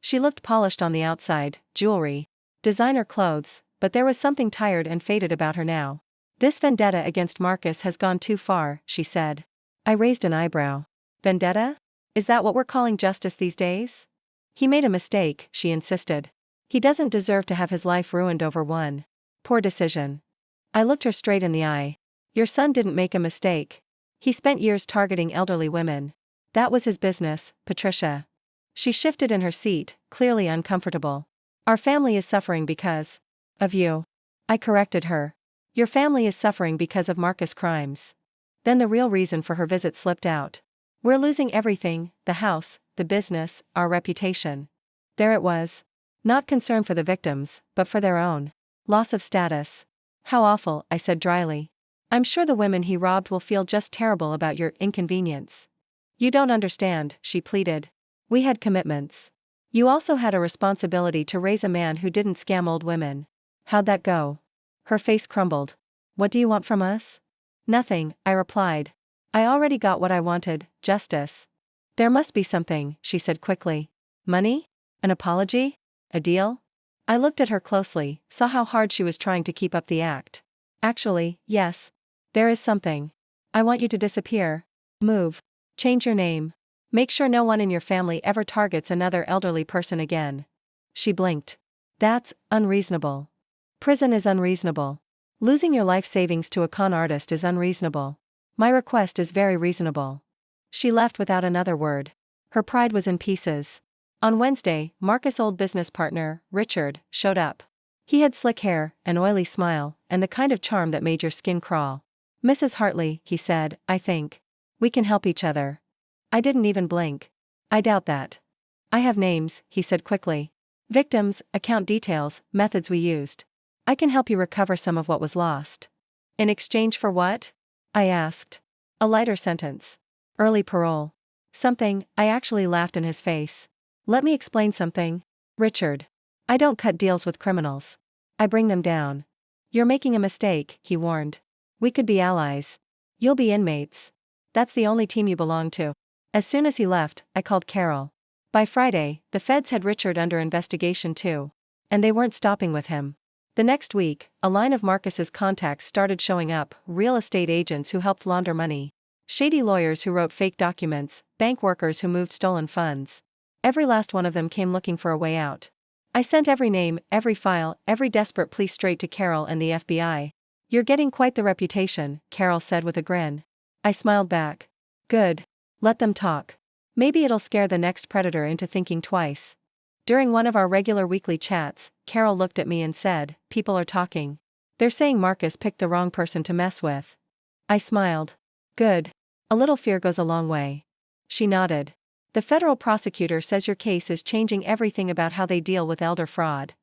She looked polished on the outside, jewelry, designer clothes, but there was something tired and faded about her now. "This vendetta against Marcus has gone too far," she said. I raised an eyebrow. "Vendetta? Is that what we're calling justice these days?" "He made a mistake," she insisted. "He doesn't deserve to have his life ruined over one poor decision." I looked her straight in the eye. "Your son didn't make a mistake. He spent years targeting elderly women. That was his business, Patricia." She shifted in her seat, clearly uncomfortable. "Our family is suffering because of you." I corrected her. "Your family is suffering because of Marcus' crimes." Then the real reason for her visit slipped out. "We're losing everything, the house, the business, our reputation." There it was. Not concern for the victims, but for their own loss of status. "How awful," I said dryly. "I'm sure the women he robbed will feel just terrible about your inconvenience." "You don't understand," she pleaded. "We had commitments. You also had a responsibility to raise a man who didn't scam old women." "How'd that go?" Her face crumbled. "What do you want from us?" "Nothing," I replied. "I already got what I wanted, justice." "There must be something," she said quickly. "Money? An apology? A deal?" I looked at her closely, saw how hard she was trying to keep up the act. "Actually, yes. There is something. I want you to disappear. Move. Change your name. Make sure no one in your family ever targets another elderly person again." She blinked. "That's unreasonable. Prison is unreasonable. Losing your life savings to a con artist is unreasonable. My request is very reasonable." She left without another word. Her pride was in pieces. On Wednesday, Marcus' old business partner, Richard, showed up. He had slick hair, an oily smile, and the kind of charm that made your skin crawl. "Mrs. Hartley," he said, "I think we can help each other." I didn't even blink. "I doubt that." "I have names," he said quickly. "Victims, account details, methods we used. I can help you recover some of what was lost." "In exchange for what?" I asked. "A lighter sentence. Early parole. Something." I actually laughed in his face. "Let me explain something, Richard. I don't cut deals with criminals. I bring them down." "You're making a mistake," he warned. "We could be allies. You'll be inmates. That's the only team you belong to." As soon as he left, I called Carol. By Friday, the feds had Richard under investigation too. And they weren't stopping with him. The next week, a line of Marcus's contacts started showing up: real estate agents who helped launder money, shady lawyers who wrote fake documents, bank workers who moved stolen funds. Every last one of them came looking for a way out. I sent every name, every file, every desperate plea straight to Carol and the FBI. "You're getting quite the reputation," Carol said with a grin. I smiled back. "Good. Let them talk. Maybe it'll scare the next predator into thinking twice. During one of our regular weekly chats, Carol looked at me and said, "People are talking. They're saying Marcus picked the wrong person to mess with." I smiled. "Good. A little fear goes a long way." She nodded. "The federal prosecutor says your case is changing everything about how they deal with elder fraud."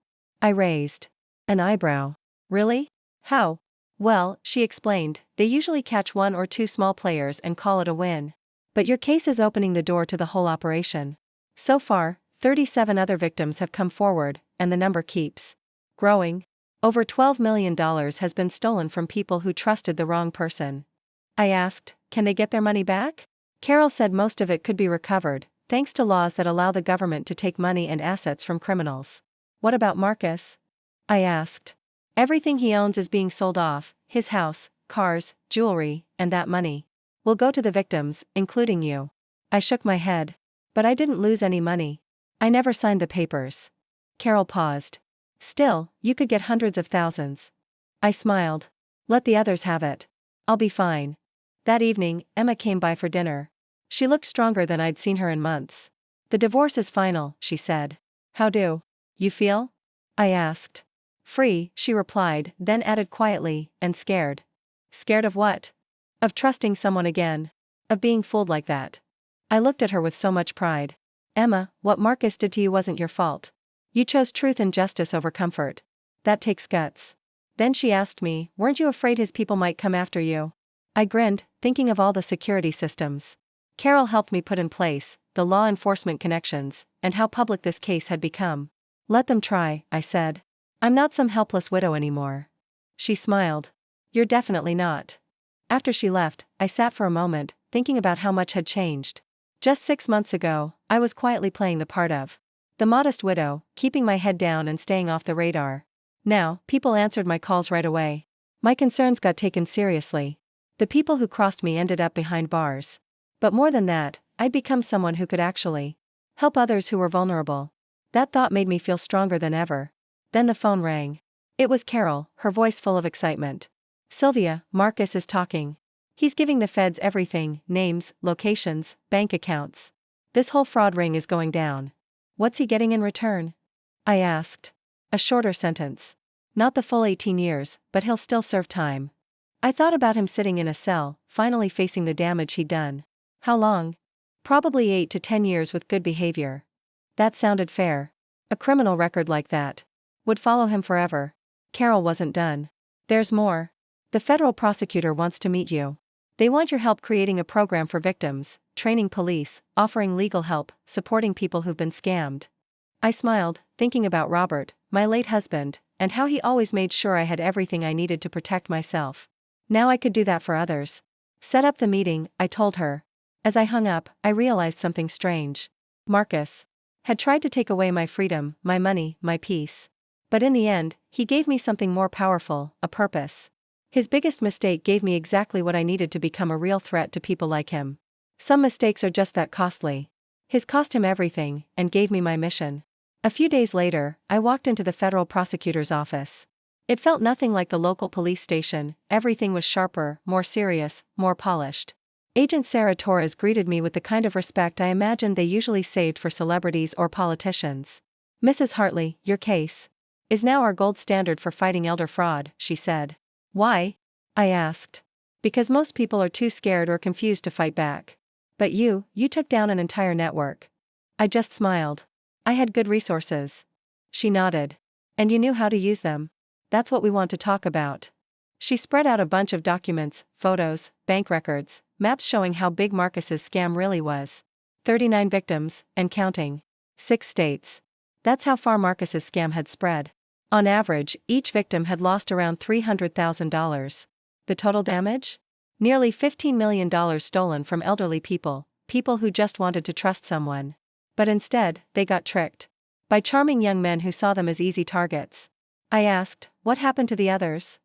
I raised an eyebrow. "Really? How?" "Well," she explained, "they usually catch one or two small players and call it a win. But your case is opening the door to the whole operation. So far, 37 other victims have come forward, and the number keeps growing. Over $12 million has been stolen from people who trusted the wrong person." I asked, "Can they get their money back?" Carol said most of it could be recovered, thanks to laws that allow the government to take money and assets from criminals. "What about Marcus?" I asked. "Everything he owns is being sold off, his house, cars, jewelry, and that money will go to the victims, including you." I shook my head. "But I didn't lose any money. I never signed the papers." Carol paused. "Still, you could get hundreds of thousands." I smiled. "Let the others have it. I'll be fine." That evening, Emma came by for dinner. She looked stronger than I'd seen her in months. "The divorce is final," she said. "How do you feel?" I asked. "Free," she replied, then added quietly, "and scared." "Scared of what?" "Of trusting someone again. Of being fooled like that." I looked at her with so much pride. "Emma, what Marcus did to you wasn't your fault. You chose truth and justice over comfort. That takes guts." Then she asked me, "Weren't you afraid his people might come after you?" I grinned, thinking of all the security systems Carol helped me put in place, the law enforcement connections, and how public this case had become. "Let them try," I said. "I'm not some helpless widow anymore." She smiled. "You're definitely not." After she left, I sat for a moment, thinking about how much had changed. Just 6 months ago, I was quietly playing the part of the modest widow, keeping my head down and staying off the radar. Now, people answered my calls right away. My concerns got taken seriously. The people who crossed me ended up behind bars. But more than that, I'd become someone who could actually help others who were vulnerable. That thought made me feel stronger than ever. Then the phone rang. It was Carol, her voice full of excitement. "Sylvia, Marcus is talking. He's giving the feds everything, names, locations, bank accounts. This whole fraud ring is going down." "What's he getting in return?" I asked. "A shorter sentence. Not the full 18 years, but he'll still serve time." I thought about him sitting in a cell, finally facing the damage he'd done. "How long?" "Probably 8 to 10 years with good behavior." That sounded fair. A criminal record like that would follow him forever. Carol wasn't done. "There's more. The federal prosecutor wants to meet you. They want your help creating a program for victims, training police, offering legal help, supporting people who've been scammed." I smiled, thinking about Robert, my late husband, and how he always made sure I had everything I needed to protect myself. Now I could do that for others. "Set up the meeting," I told her. As I hung up, I realized something strange. Marcus had tried to take away my freedom, my money, my peace. But in the end, he gave me something more powerful, a purpose. His biggest mistake gave me exactly what I needed to become a real threat to people like him. Some mistakes are just that costly. His cost him everything, and gave me my mission. A few days later, I walked into the federal prosecutor's office. It felt nothing like the local police station. Everything was sharper, more serious, more polished. Agent Sarah Torres greeted me with the kind of respect I imagined they usually saved for celebrities or politicians. "Mrs. Hartley, your case is now our gold standard for fighting elder fraud," she said. "Why?" I asked. "Because most people are too scared or confused to fight back. But you took down an entire network." I just smiled. "I had good resources." She nodded. "And you knew how to use them. That's what we want to talk about." She spread out a bunch of documents, photos, bank records, maps showing how big Marcus's scam really was. 39 victims, and counting. 6 states. That's how far Marcus's scam had spread. On average, each victim had lost around $300,000. The total damage? Nearly $15 million stolen from elderly people who just wanted to trust someone. But instead, they got tricked by charming young men who saw them as easy targets. I asked, "What happened to the others?"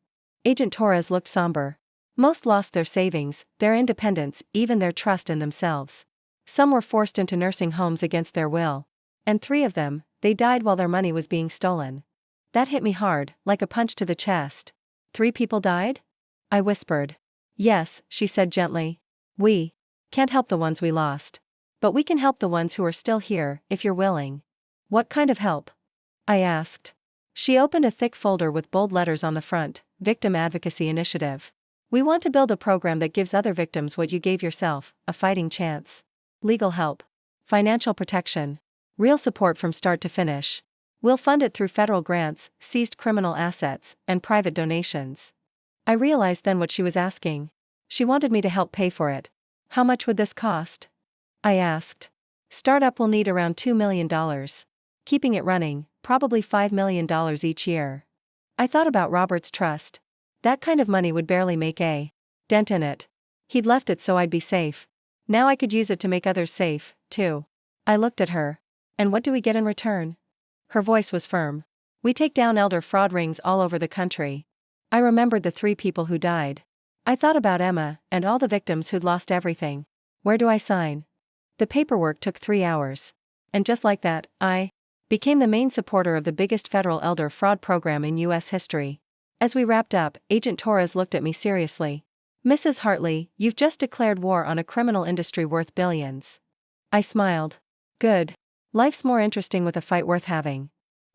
Agent Torres looked somber. "Most lost their savings, their independence, even their trust in themselves. Some were forced into nursing homes against their will. And 3 of them, they died while their money was being stolen." That hit me hard, like a punch to the chest. 3 people died? I whispered. "Yes," she said gently. "We can't help the ones we lost. But we can help the ones who are still here, if you're willing. What kind of help? I asked. She opened a thick folder with bold letters on the front, Victim Advocacy Initiative. We want to build a program that gives other victims what you gave yourself, a fighting chance. Legal help. Financial protection. Real support from start to finish. We'll fund it through federal grants, seized criminal assets, and private donations. I realized then what she was asking. She wanted me to help pay for it. How much would this cost? I asked. Startup will need around $2 million. Keeping it running, probably $5 million each year. I thought about Robert's trust. That kind of money would barely make a dent in it. He'd left it so I'd be safe. Now I could use it to make others safe, too. I looked at her. And what do we get in return? Her voice was firm. We take down elder fraud rings all over the country. I remembered the 3 people who died. I thought about Emma and all the victims who'd lost everything. Where do I sign? The paperwork took 3 hours. And just like that, I became the main supporter of the biggest federal elder fraud program in U.S. history. As we wrapped up, Agent Torres looked at me seriously. Mrs. Hartley, you've just declared war on a criminal industry worth billions. I smiled. Good. Life's more interesting with a fight worth having.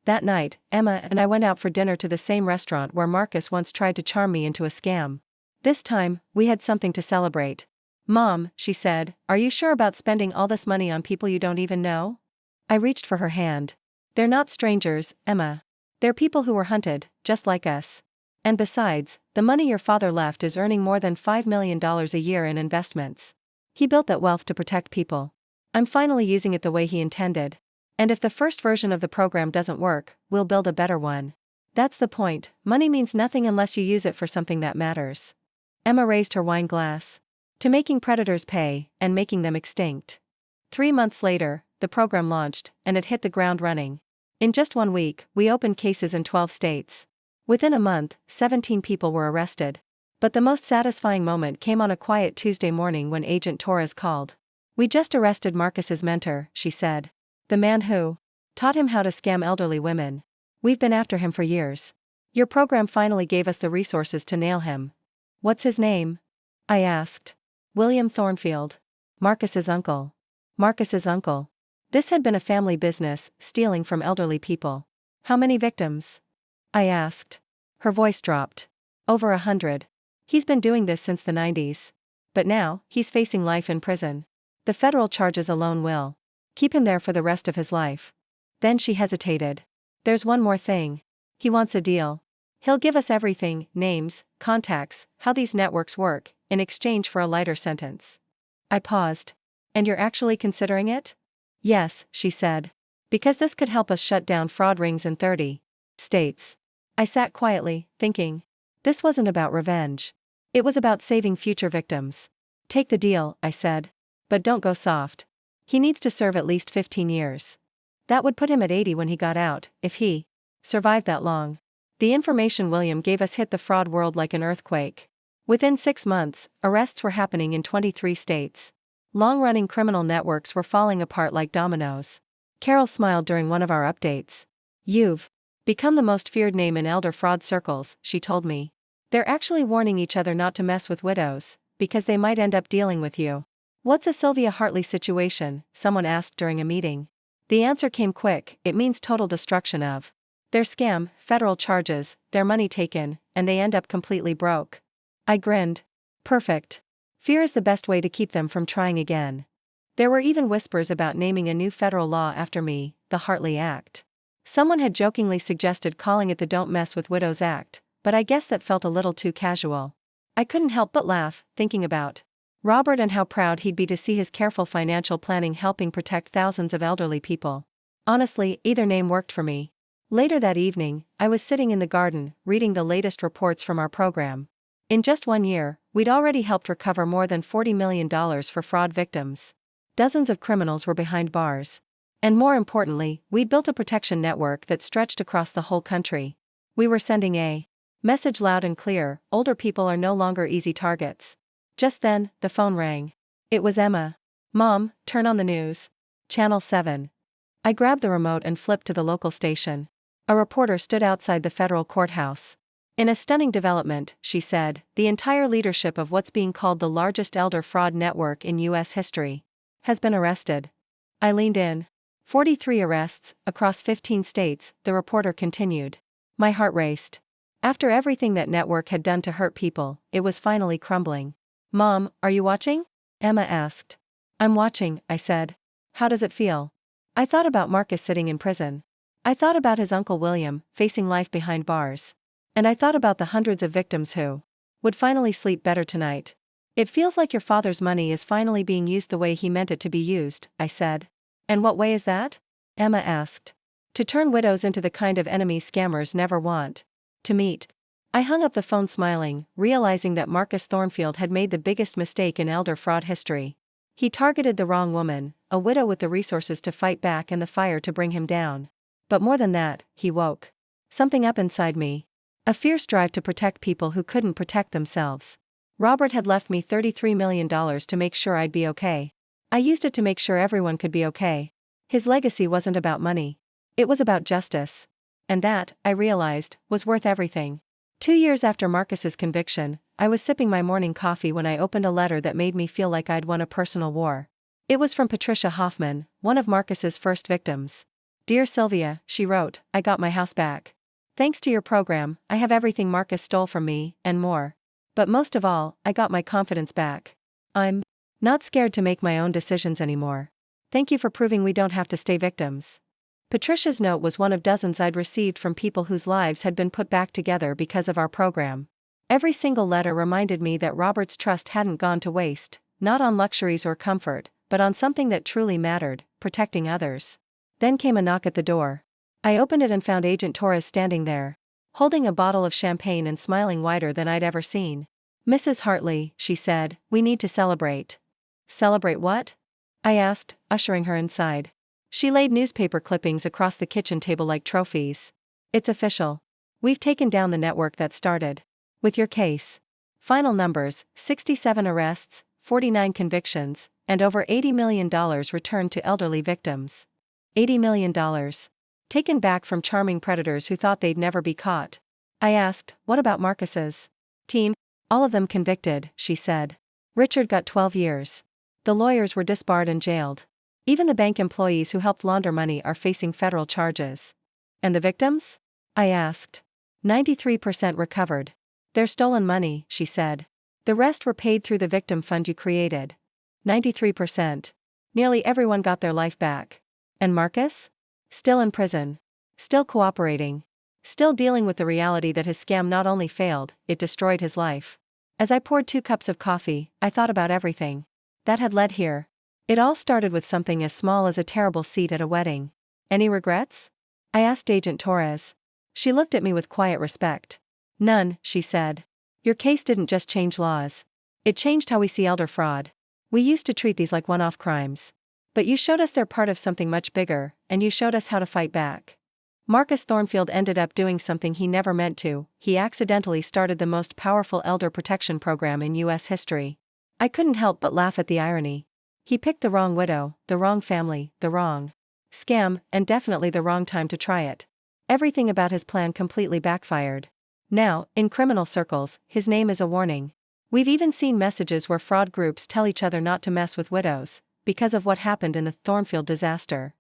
That night, Emma and I went out for dinner to the same restaurant where Marcus once tried to charm me into a scam. This time, we had something to celebrate. Mom, she said, are you sure about spending all this money on people you don't even know? I reached for her hand. They're not strangers, Emma. They're people who were hunted, just like us. And besides, the money your father left is earning more than $5 million a year in investments. He built that wealth to protect people. I'm finally using it the way he intended. And if the first version of the program doesn't work, we'll build a better one. That's the point, money means nothing unless you use it for something that matters. Emma raised her wine glass. To making predators pay, and making them extinct. 3 months later, the program launched, and it hit the ground running. In just 1 week, we opened cases in 12 states. Within a month, 17 people were arrested. But the most satisfying moment came on a quiet Tuesday morning when Agent Torres called. We just arrested Marcus's mentor, she said. The man who taught him how to scam elderly women. We've been after him for years. Your program finally gave us the resources to nail him. What's his name? I asked. William Thornfield. Marcus's uncle. Marcus's uncle. This had been a family business, stealing from elderly people. How many victims? I asked. Her voice dropped. Over 100. He's been doing this since the 90s. But now, he's facing life in prison. The federal charges alone will keep him there for the rest of his life. Then she hesitated. There's one more thing. He wants a deal. He'll give us everything, names, contacts, how these networks work, in exchange for a lighter sentence. I paused. And you're actually considering it? Yes, she said. Because this could help us shut down fraud rings in 30 states. I sat quietly, thinking. This wasn't about revenge. It was about saving future victims. Take the deal, I said. But don't go soft. He needs to serve at least 15 years. That would put him at 80 when he got out, if he survived that long. The information William gave us hit the fraud world like an earthquake. Within 6 months, arrests were happening in 23 states. Long-running criminal networks were falling apart like dominoes. Carol smiled during one of our updates. You've become the most feared name in elder fraud circles, she told me. They're actually warning each other not to mess with widows, because they might end up dealing with you. What's a Sylvia Hartley situation? Someone asked during a meeting. The answer came quick, it means total destruction of their scam, federal charges, their money taken, and they end up completely broke. I grinned. Perfect. Fear is the best way to keep them from trying again. There were even whispers about naming a new federal law after me, the Hartley Act. Someone had jokingly suggested calling it the Don't Mess with Widows Act, but I guess that felt a little too casual. I couldn't help but laugh, thinking about Robert and how proud he'd be to see his careful financial planning helping protect thousands of elderly people. Honestly, either name worked for me. Later that evening, I was sitting in the garden, reading the latest reports from our program. In just 1 year, we'd already helped recover more than $40 million for fraud victims. Dozens of criminals were behind bars. And more importantly, we'd built a protection network that stretched across the whole country. We were sending a message loud and clear: older people are no longer easy targets. Just then, the phone rang. It was Emma. Mom, turn on the news. Channel 7. I grabbed the remote and flipped to the local station. A reporter stood outside the federal courthouse. In a stunning development, she said, the entire leadership of what's being called the largest elder fraud network in U.S. history has been arrested. I leaned in. 43 arrests, across 15 states, the reporter continued. My heart raced. After everything that network had done to hurt people, it was finally crumbling. Mom, are you watching? Emma asked. I'm watching, I said. How does it feel? I thought about Marcus sitting in prison. I thought about his uncle William, facing life behind bars. And I thought about the hundreds of victims who would finally sleep better tonight. It feels like your father's money is finally being used the way he meant it to be used, I said. And what way is that? Emma asked. To turn widows into the kind of enemies scammers never want to meet. I hung up the phone smiling, realizing that Marcus Thornfield had made the biggest mistake in elder fraud history. He targeted the wrong woman, a widow with the resources to fight back and the fire to bring him down. But more than that, he woke something up inside me. A fierce drive to protect people who couldn't protect themselves. Robert had left me $33 million to make sure I'd be okay. I used it to make sure everyone could be okay. His legacy wasn't about money. It was about justice. And that, I realized, was worth everything. 2 years after Marcus's conviction, I was sipping my morning coffee when I opened a letter that made me feel like I'd won a personal war. It was from Patricia Hoffman, one of Marcus's first victims. Dear Sylvia, she wrote, I got my house back. Thanks to your program, I have everything Marcus stole from me, and more. But most of all, I got my confidence back. I'm not scared to make my own decisions anymore. Thank you for proving we don't have to stay victims. Patricia's note was one of dozens I'd received from people whose lives had been put back together because of our program. Every single letter reminded me that Robert's trust hadn't gone to waste, not on luxuries or comfort, but on something that truly mattered, protecting others. Then came a knock at the door. I opened it and found Agent Torres standing there, holding a bottle of champagne and smiling wider than I'd ever seen. Mrs. Hartley, she said, we need to celebrate. Celebrate what? I asked, ushering her inside. She laid newspaper clippings across the kitchen table like trophies. It's official. We've taken down the network that started with your case. Final numbers, 67 arrests, 49 convictions, and over $80 million returned to elderly victims. $80 million. Taken back from charming predators who thought they'd never be caught. I asked, what about Marcus's team? All of them convicted, she said. Richard got 12 years. The lawyers were disbarred and jailed. Even the bank employees who helped launder money are facing federal charges. And the victims? I asked. 93% recovered. Their stolen money, she said. The rest were paid through the victim fund you created. 93%. Nearly everyone got their life back. And Marcus? Still in prison. Still cooperating. Still dealing with the reality that his scam not only failed, it destroyed his life. As I poured 2 cups of coffee, I thought about everything that had led here. It all started with something as small as a terrible seat at a wedding. Any regrets? I asked Agent Torres. She looked at me with quiet respect. None, she said. Your case didn't just change laws. It changed how we see elder fraud. We used to treat these like one-off crimes. But you showed us they're part of something much bigger, and you showed us how to fight back. Marcus Thornfield ended up doing something he never meant to. He accidentally started the most powerful elder protection program in U.S. history. I couldn't help but laugh at the irony. He picked the wrong widow, the wrong family, the wrong scam, and definitely the wrong time to try it. Everything about his plan completely backfired. Now, in criminal circles, his name is a warning. We've even seen messages where fraud groups tell each other not to mess with widows, because of what happened in the Thornfield disaster.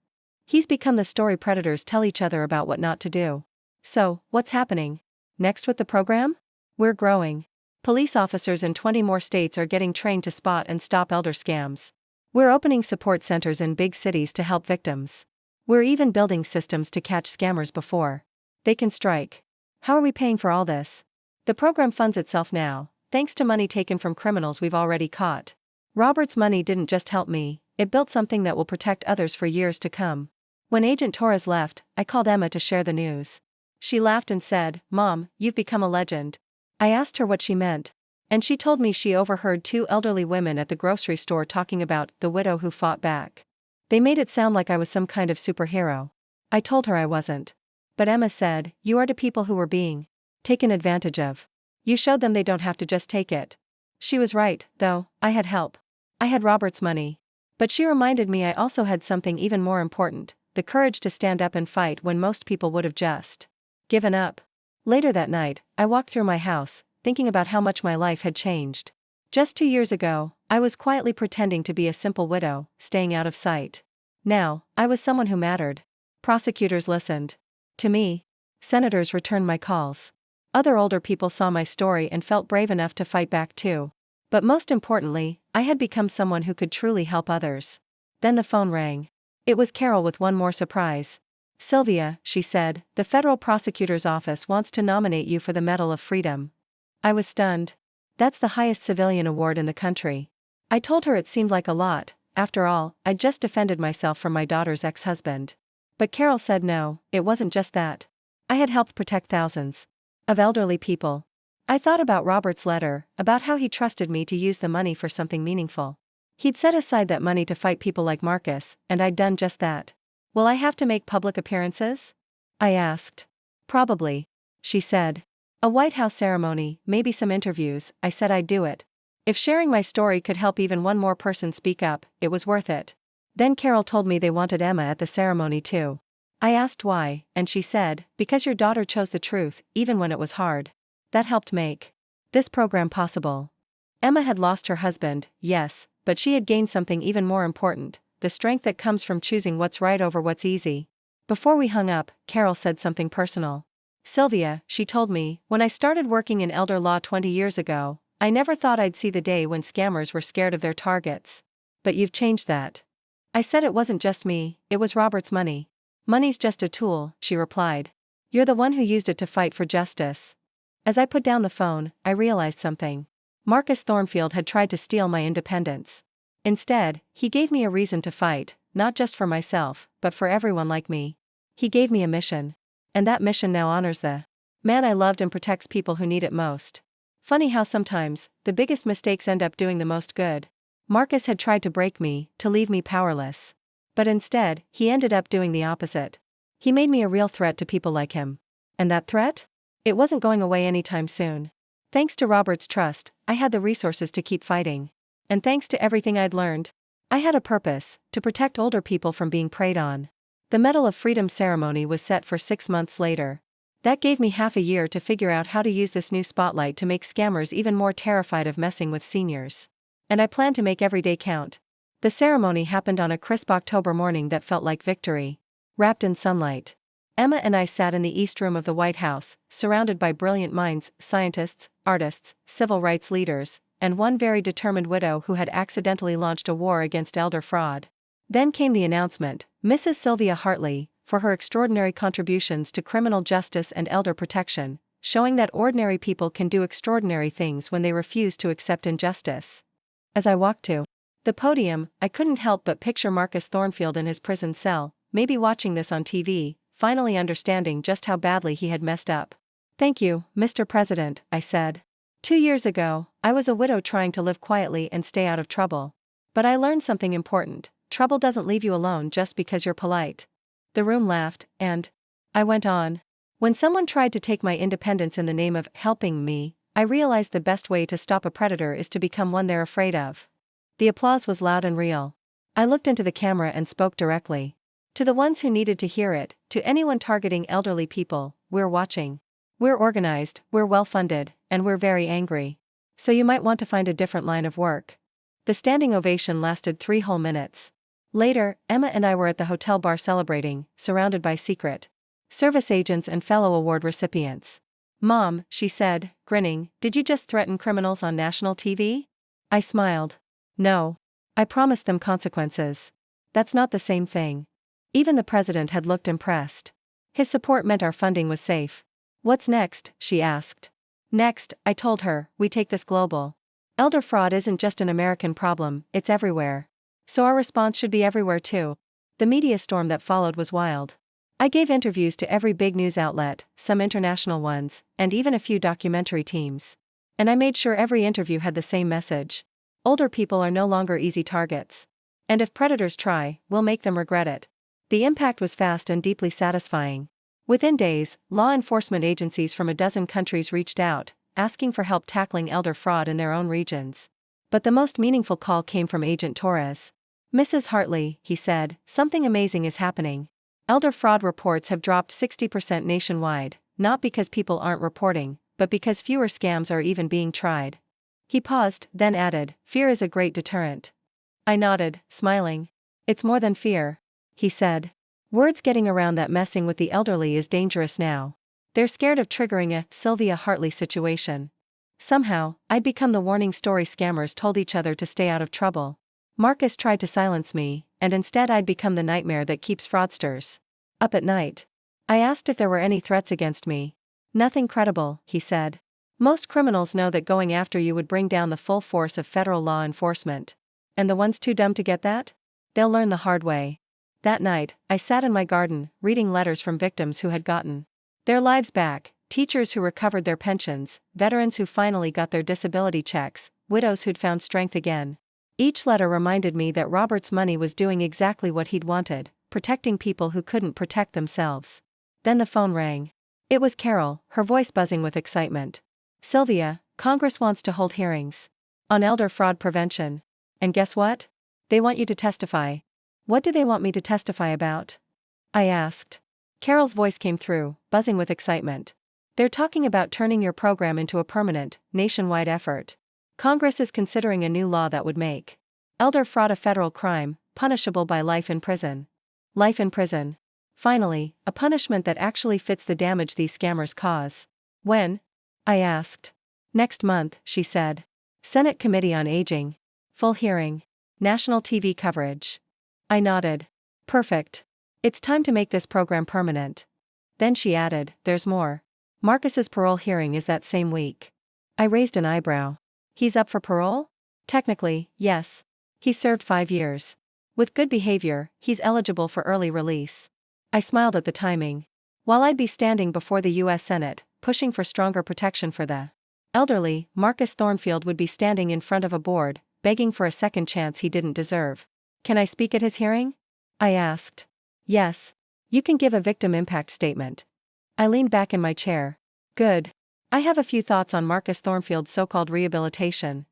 He's become the story predators tell each other about what not to do. So, what's happening next with the program? We're growing. Police officers in 20 more states are getting trained to spot and stop elder scams. We're opening support centers in big cities to help victims. We're even building systems to catch scammers before they can strike. How are we paying for all this? The program funds itself now, thanks to money taken from criminals we've already caught. Robert's money didn't just help me, it built something that will protect others for years to come. When Agent Torres left, I called Emma to share the news. She laughed and said, Mom, you've become a legend. I asked her what she meant. And she told me she overheard 2 elderly women at the grocery store talking about the widow who fought back. They made it sound like I was some kind of superhero. I told her I wasn't. But Emma said, you are to people who were being taken advantage of. You showed them they don't have to just take it. She was right, though. I had help. I had Robert's money. But she reminded me I also had something even more important, the courage to stand up and fight when most people would have just given up. Later that night, I walked through my house, thinking about how much my life had changed. Just 2 years ago, I was quietly pretending to be a simple widow, staying out of sight. Now, I was someone who mattered. Prosecutors listened to me. Senators returned my calls. Other older people saw my story and felt brave enough to fight back too. But most importantly, I had become someone who could truly help others. Then the phone rang. It was Carol with one more surprise. "Sylvia," she said, "the federal prosecutor's office wants to nominate you for the Medal of Freedom." I was stunned. That's the highest civilian award in the country. I told her it seemed like a lot. After all, I'd just defended myself from my daughter's ex-husband. But Carol said no, it wasn't just that. I had helped protect thousands of elderly people. I thought about Robert's letter, about how he trusted me to use the money for something meaningful. He'd set aside that money to fight people like Marcus, and I'd done just that. "Will I have to make public appearances?" I asked. "Probably," she said. "A White House ceremony, maybe some interviews." I said I'd do it. If sharing my story could help even one more person speak up, it was worth it. Then Carol told me they wanted Emma at the ceremony too. I asked why, and she said, "Because your daughter chose the truth, even when it was hard." That helped make this program possible. Emma had lost her husband, yes, but she had gained something even more important, the strength that comes from choosing what's right over what's easy. Before we hung up, Carol said something personal. "Sylvia," she told me, "when I started working in elder law 20 years ago, I never thought I'd see the day when scammers were scared of their targets. But you've changed that." I said it wasn't just me, it was Robert's money. "Money's just a tool," she replied. "You're the one who used it to fight for justice." As I put down the phone, I realized something. Marcus Thornfield had tried to steal my independence. Instead, he gave me a reason to fight, not just for myself, but for everyone like me. He gave me a mission. And that mission now honors the man I loved and protects people who need it most. Funny how sometimes, the biggest mistakes end up doing the most good. Marcus had tried to break me, to leave me powerless. But instead, he ended up doing the opposite. He made me a real threat to people like him. And that threat? It wasn't going away anytime soon. Thanks to Robert's trust, I had the resources to keep fighting. And thanks to everything I'd learned, I had a purpose, to protect older people from being preyed on. The Medal of Freedom ceremony was set for 6 months later. That gave me half a year to figure out how to use this new spotlight to make scammers even more terrified of messing with seniors. And I planned to make every day count. The ceremony happened on a crisp October morning that felt like victory. Wrapped in sunlight, Emma and I sat in the East Room of the White House, surrounded by brilliant minds, scientists, artists, civil rights leaders, and one very determined widow who had accidentally launched a war against elder fraud. Then came the announcement, Mrs. Sylvia Hartley, for her extraordinary contributions to criminal justice and elder protection, showing that ordinary people can do extraordinary things when they refuse to accept injustice. As I walked to the podium, I couldn't help but picture Marcus Thornfield in his prison cell, maybe watching this on TV, finally understanding just how badly he had messed up. "Thank you, Mr. President," I said. 2 years ago, I was a widow trying to live quietly and stay out of trouble. But I learned something important. Trouble doesn't leave you alone just because you're polite. The room laughed, and I went on. When someone tried to take my independence in the name of helping me, I realized the best way to stop a predator is to become one they're afraid of. The applause was loud and real. I looked into the camera and spoke directly. To the ones who needed to hear it, to anyone targeting elderly people, we're watching. We're organized, we're well-funded, and we're very angry. So you might want to find a different line of work. The standing ovation lasted 3 whole minutes. Later, Emma and I were at the hotel bar celebrating, surrounded by Secret Service agents and fellow award recipients. "Mom," she said, grinning, "did you just threaten criminals on national TV?" I smiled. "No. I promised them consequences. That's not the same thing." Even the president had looked impressed. His support meant our funding was safe. "What's next?" she asked. "Next," I told her, "we take this global. Elder fraud isn't just an American problem, it's everywhere. So our response should be everywhere too." The media storm that followed was wild. I gave interviews to every big news outlet, some international ones, and even a few documentary teams. And I made sure every interview had the same message. Older people are no longer easy targets. And if predators try, we'll make them regret it. The impact was fast and deeply satisfying. Within days, law enforcement agencies from a dozen countries reached out, asking for help tackling elder fraud in their own regions. But the most meaningful call came from Agent Torres. "Mrs. Hartley," he said, "something amazing is happening. Elder fraud reports have dropped 60% nationwide, not because people aren't reporting, but because fewer scams are even being tried." He paused, then added, "Fear is a great deterrent." I nodded, smiling. "It's more than fear," he said. "Word's getting around that messing with the elderly is dangerous now. They're scared of triggering a Sylvia Hartley situation. Somehow, I'd become the warning story scammers told each other to stay out of trouble. Marcus tried to silence me, and instead I'd become the nightmare that keeps fraudsters up at night. I asked if there were any threats against me. "Nothing credible," he said. "Most criminals know that going after you would bring down the full force of federal law enforcement. And the ones too dumb to get that? They'll learn the hard way." That night, I sat in my garden, reading letters from victims who had gotten their lives back, teachers who recovered their pensions, veterans who finally got their disability checks, widows who'd found strength again. Each letter reminded me that Robert's money was doing exactly what he'd wanted, protecting people who couldn't protect themselves. Then the phone rang. It was Carol, her voice buzzing with excitement. "Sylvia, Congress wants to hold hearings on elder fraud prevention. And guess what? They want you to testify." "What do they want me to testify about?" I asked. Carol's voice came through, buzzing with excitement. "They're talking about turning your program into a permanent, nationwide effort. Congress is considering a new law that would make elder fraud a federal crime, punishable by life in prison." Life in prison. Finally, a punishment that actually fits the damage these scammers cause. "When?" I asked. "Next month," she said. "Senate Committee on Aging. Full hearing. National TV coverage." I nodded. "Perfect. It's time to make this program permanent." Then she added, "There's more. Marcus's parole hearing is that same week." I raised an eyebrow. "He's up for parole?" "Technically, yes. He served 5 years. With good behavior, he's eligible for early release." I smiled at the timing. While I'd be standing before the U.S. Senate, pushing for stronger protection for the elderly, Marcus Thornfield would be standing in front of a board, begging for a second chance he didn't deserve. "Can I speak at his hearing?" I asked. "Yes. You can give a victim impact statement." I leaned back in my chair. "Good. I have a few thoughts on Marcus Thornfield's so-called rehabilitation."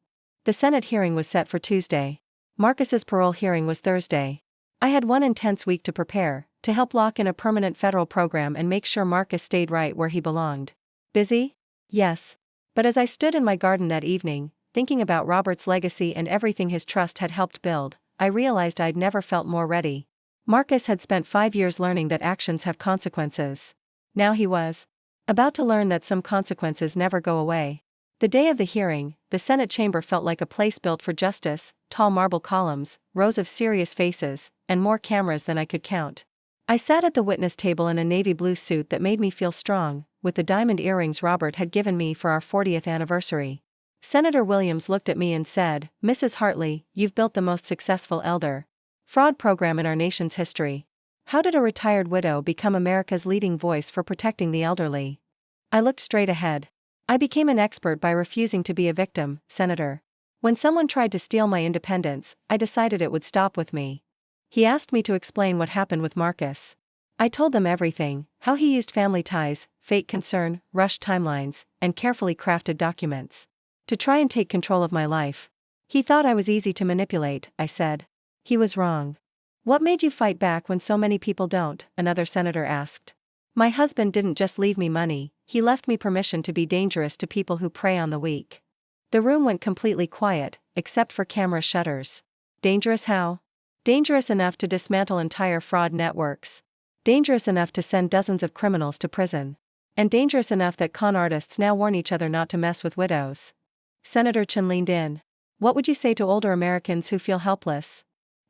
The Senate hearing was set for Tuesday. Marcus's parole hearing was Thursday. I had one intense week to prepare, to help lock in a permanent federal program and make sure Marcus stayed right where he belonged. Busy? Yes. But as I stood in my garden that evening, thinking about Robert's legacy and everything his trust had helped build, I realized I'd never felt more ready. Marcus had spent 5 years learning that actions have consequences. Now he was about to learn that some consequences never go away. The day of the hearing, the Senate chamber felt like a place built for justice: tall marble columns, rows of serious faces, and more cameras than I could count. I sat at the witness table in a navy blue suit that made me feel strong, with the diamond earrings Robert had given me for our 40th anniversary. Senator Williams looked at me and said, "Mrs. Hartley, you've built the most successful elder fraud program in our nation's history. How did a retired widow become America's leading voice for protecting the elderly?" I looked straight ahead. "I became an expert by refusing to be a victim, Senator. When someone tried to steal my independence, I decided it would stop with me." He asked me to explain what happened with Marcus. I told them everything: how he used family ties, fake concern, rushed timelines, and carefully crafted documents to try and take control of my life. "He thought I was easy to manipulate," I said. He was wrong. "What made you fight back when so many people don't?" another senator asked. "My husband didn't just leave me money, he left me permission to be dangerous to people who prey on the weak." The room went completely quiet, except for camera shutters. "Dangerous how?" "Dangerous enough to dismantle entire fraud networks. Dangerous enough to send dozens of criminals to prison. And dangerous enough that con artists now warn each other not to mess with widows." Senator Chin leaned in. "What would you say to older Americans who feel helpless?"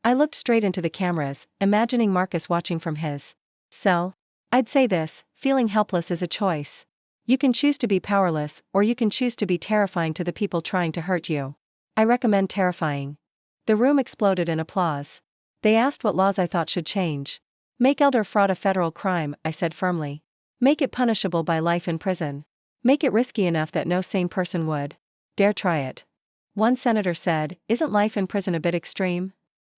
I looked straight into the cameras, imagining Marcus watching from his cell. "I'd say this: feeling helpless is a choice. You can choose to be powerless, or you can choose to be terrifying to the people trying to hurt you. I recommend terrifying." The room exploded in applause. They asked what laws I thought should change. "Make elder fraud a federal crime," I said firmly. "Make it punishable by life in prison. Make it risky enough that no sane person would dare try it." One senator said, "Isn't life in prison a bit extreme?"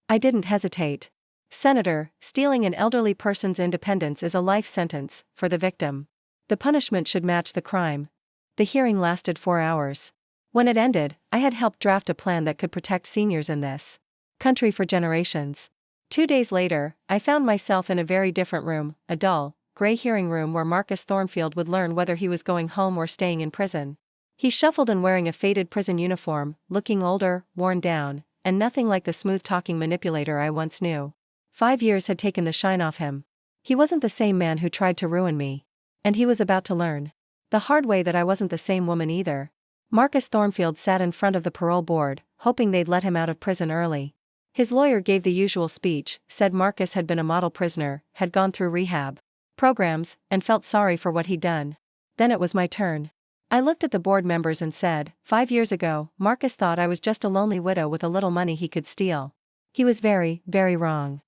I didn't hesitate. "Senator, stealing an elderly person's independence is a life sentence for the victim. The punishment should match the crime." The hearing lasted 4 hours. When it ended, I had helped draft a plan that could protect seniors in this country for generations. 2 days later, I found myself in a very different room, a dull, gray hearing room where Marcus Thornfield would learn whether he was going home or staying in prison. He shuffled in wearing a faded prison uniform, looking older, worn down, and nothing like the smooth-talking manipulator I once knew. 5 years had taken the shine off him. He wasn't the same man who tried to ruin me. And he was about to learn the hard way that I wasn't the same woman either. Marcus Thornfield sat in front of the parole board, hoping they'd let him out of prison early. His lawyer gave the usual speech, said Marcus had been a model prisoner, had gone through rehab programs, and felt sorry for what he'd done. Then it was my turn. I looked at the board members and said, 5 years ago, Marcus thought I was just a lonely widow with a little money he could steal. He was very, very wrong.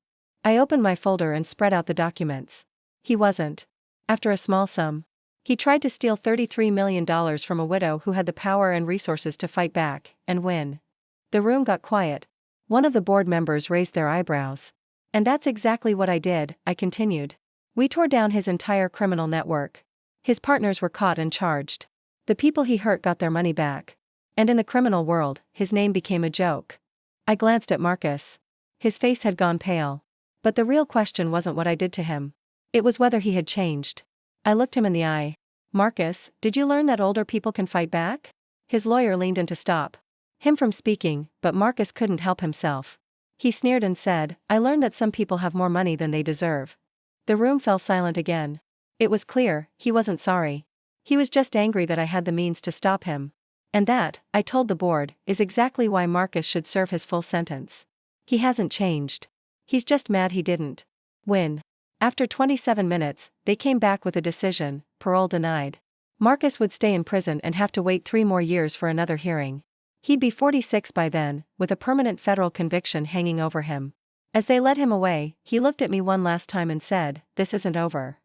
I opened my folder and spread out the documents. He wasn't. After a small sum, he tried to steal $33 million from a widow who had the power and resources to fight back and win. The room got quiet. One of the board members raised their eyebrows. And that's exactly what I did, I continued. We tore down his entire criminal network. His partners were caught and charged. The people he hurt got their money back. And in the criminal world, his name became a joke. I glanced at Marcus. His face had gone pale. But the real question wasn't what I did to him. It was whether he had changed. I looked him in the eye. Marcus, did you learn that older people can fight back? His lawyer leaned in to stop him from speaking, but Marcus couldn't help himself. He sneered and said, I learned that some people have more money than they deserve. The room fell silent again. It was clear, he wasn't sorry. He was just angry that I had the means to stop him. And that, I told the board, is exactly why Marcus should serve his full sentence. He hasn't changed. He's just mad he didn't win. After 27 minutes, they came back with a decision, parole denied. Marcus would stay in prison and have to wait 3 more years for another hearing. He'd be 46 by then, with a permanent federal conviction hanging over him. As they led him away, he looked at me one last time and said, this isn't over.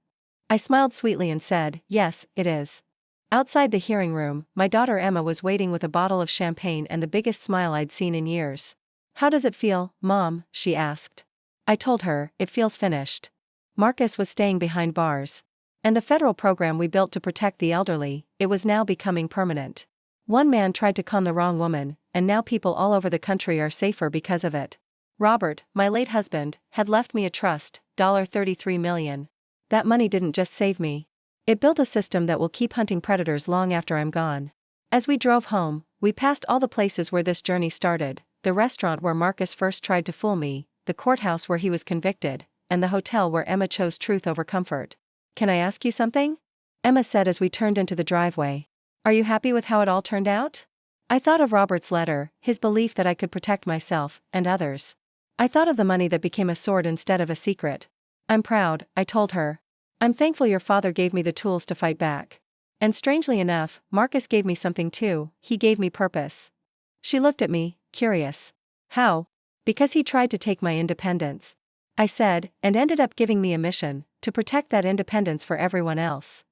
I smiled sweetly and said, yes, it is. Outside the hearing room, my daughter Emma was waiting with a bottle of champagne and the biggest smile I'd seen in years. How does it feel, Mom? She asked. I told her, it feels finished. Marcus was staying behind bars. And the federal program we built to protect the elderly, it was now becoming permanent. One man tried to con the wrong woman, and now people all over the country are safer because of it. Robert, my late husband, had left me a trust, $33 million. That money didn't just save me. It built a system that will keep hunting predators long after I'm gone. As we drove home, we passed all the places where this journey started, the restaurant where Marcus first tried to fool me, the courthouse where he was convicted, and the hotel where Emma chose truth over comfort. Can I ask you something? Emma said as we turned into the driveway. Are you happy with how it all turned out? I thought of Robert's letter, his belief that I could protect myself and others. I thought of the money that became a sword instead of a secret. I'm proud, I told her. I'm thankful your father gave me the tools to fight back. And strangely enough, Marcus gave me something too, he gave me purpose. She looked at me, curious. How? Because he tried to take my independence. I said, and ended up giving me a mission, to protect that independence for everyone else.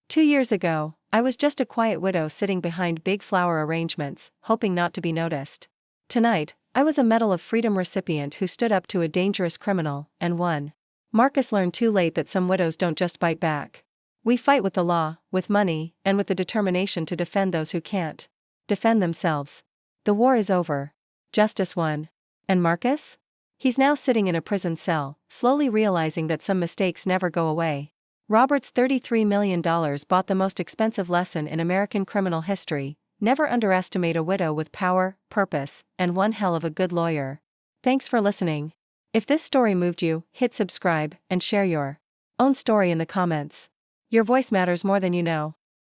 2 years ago, I was just a quiet widow sitting behind big flower arrangements, hoping not to be noticed. Tonight, I was a Medal of Freedom recipient who stood up to a dangerous criminal, and won. Marcus learned too late that some widows don't just bite back. We fight with the law, with money, and with the determination to defend those who can't defend themselves. The war is over. Justice won. And Marcus? He's now sitting in a prison cell, slowly realizing that some mistakes never go away. Robert's $33 million bought the most expensive lesson in American criminal history: never underestimate a widow with power, purpose, and one hell of a good lawyer. Thanks for listening. If this story moved you, hit subscribe, and share your own story in the comments. Your voice matters more than you know.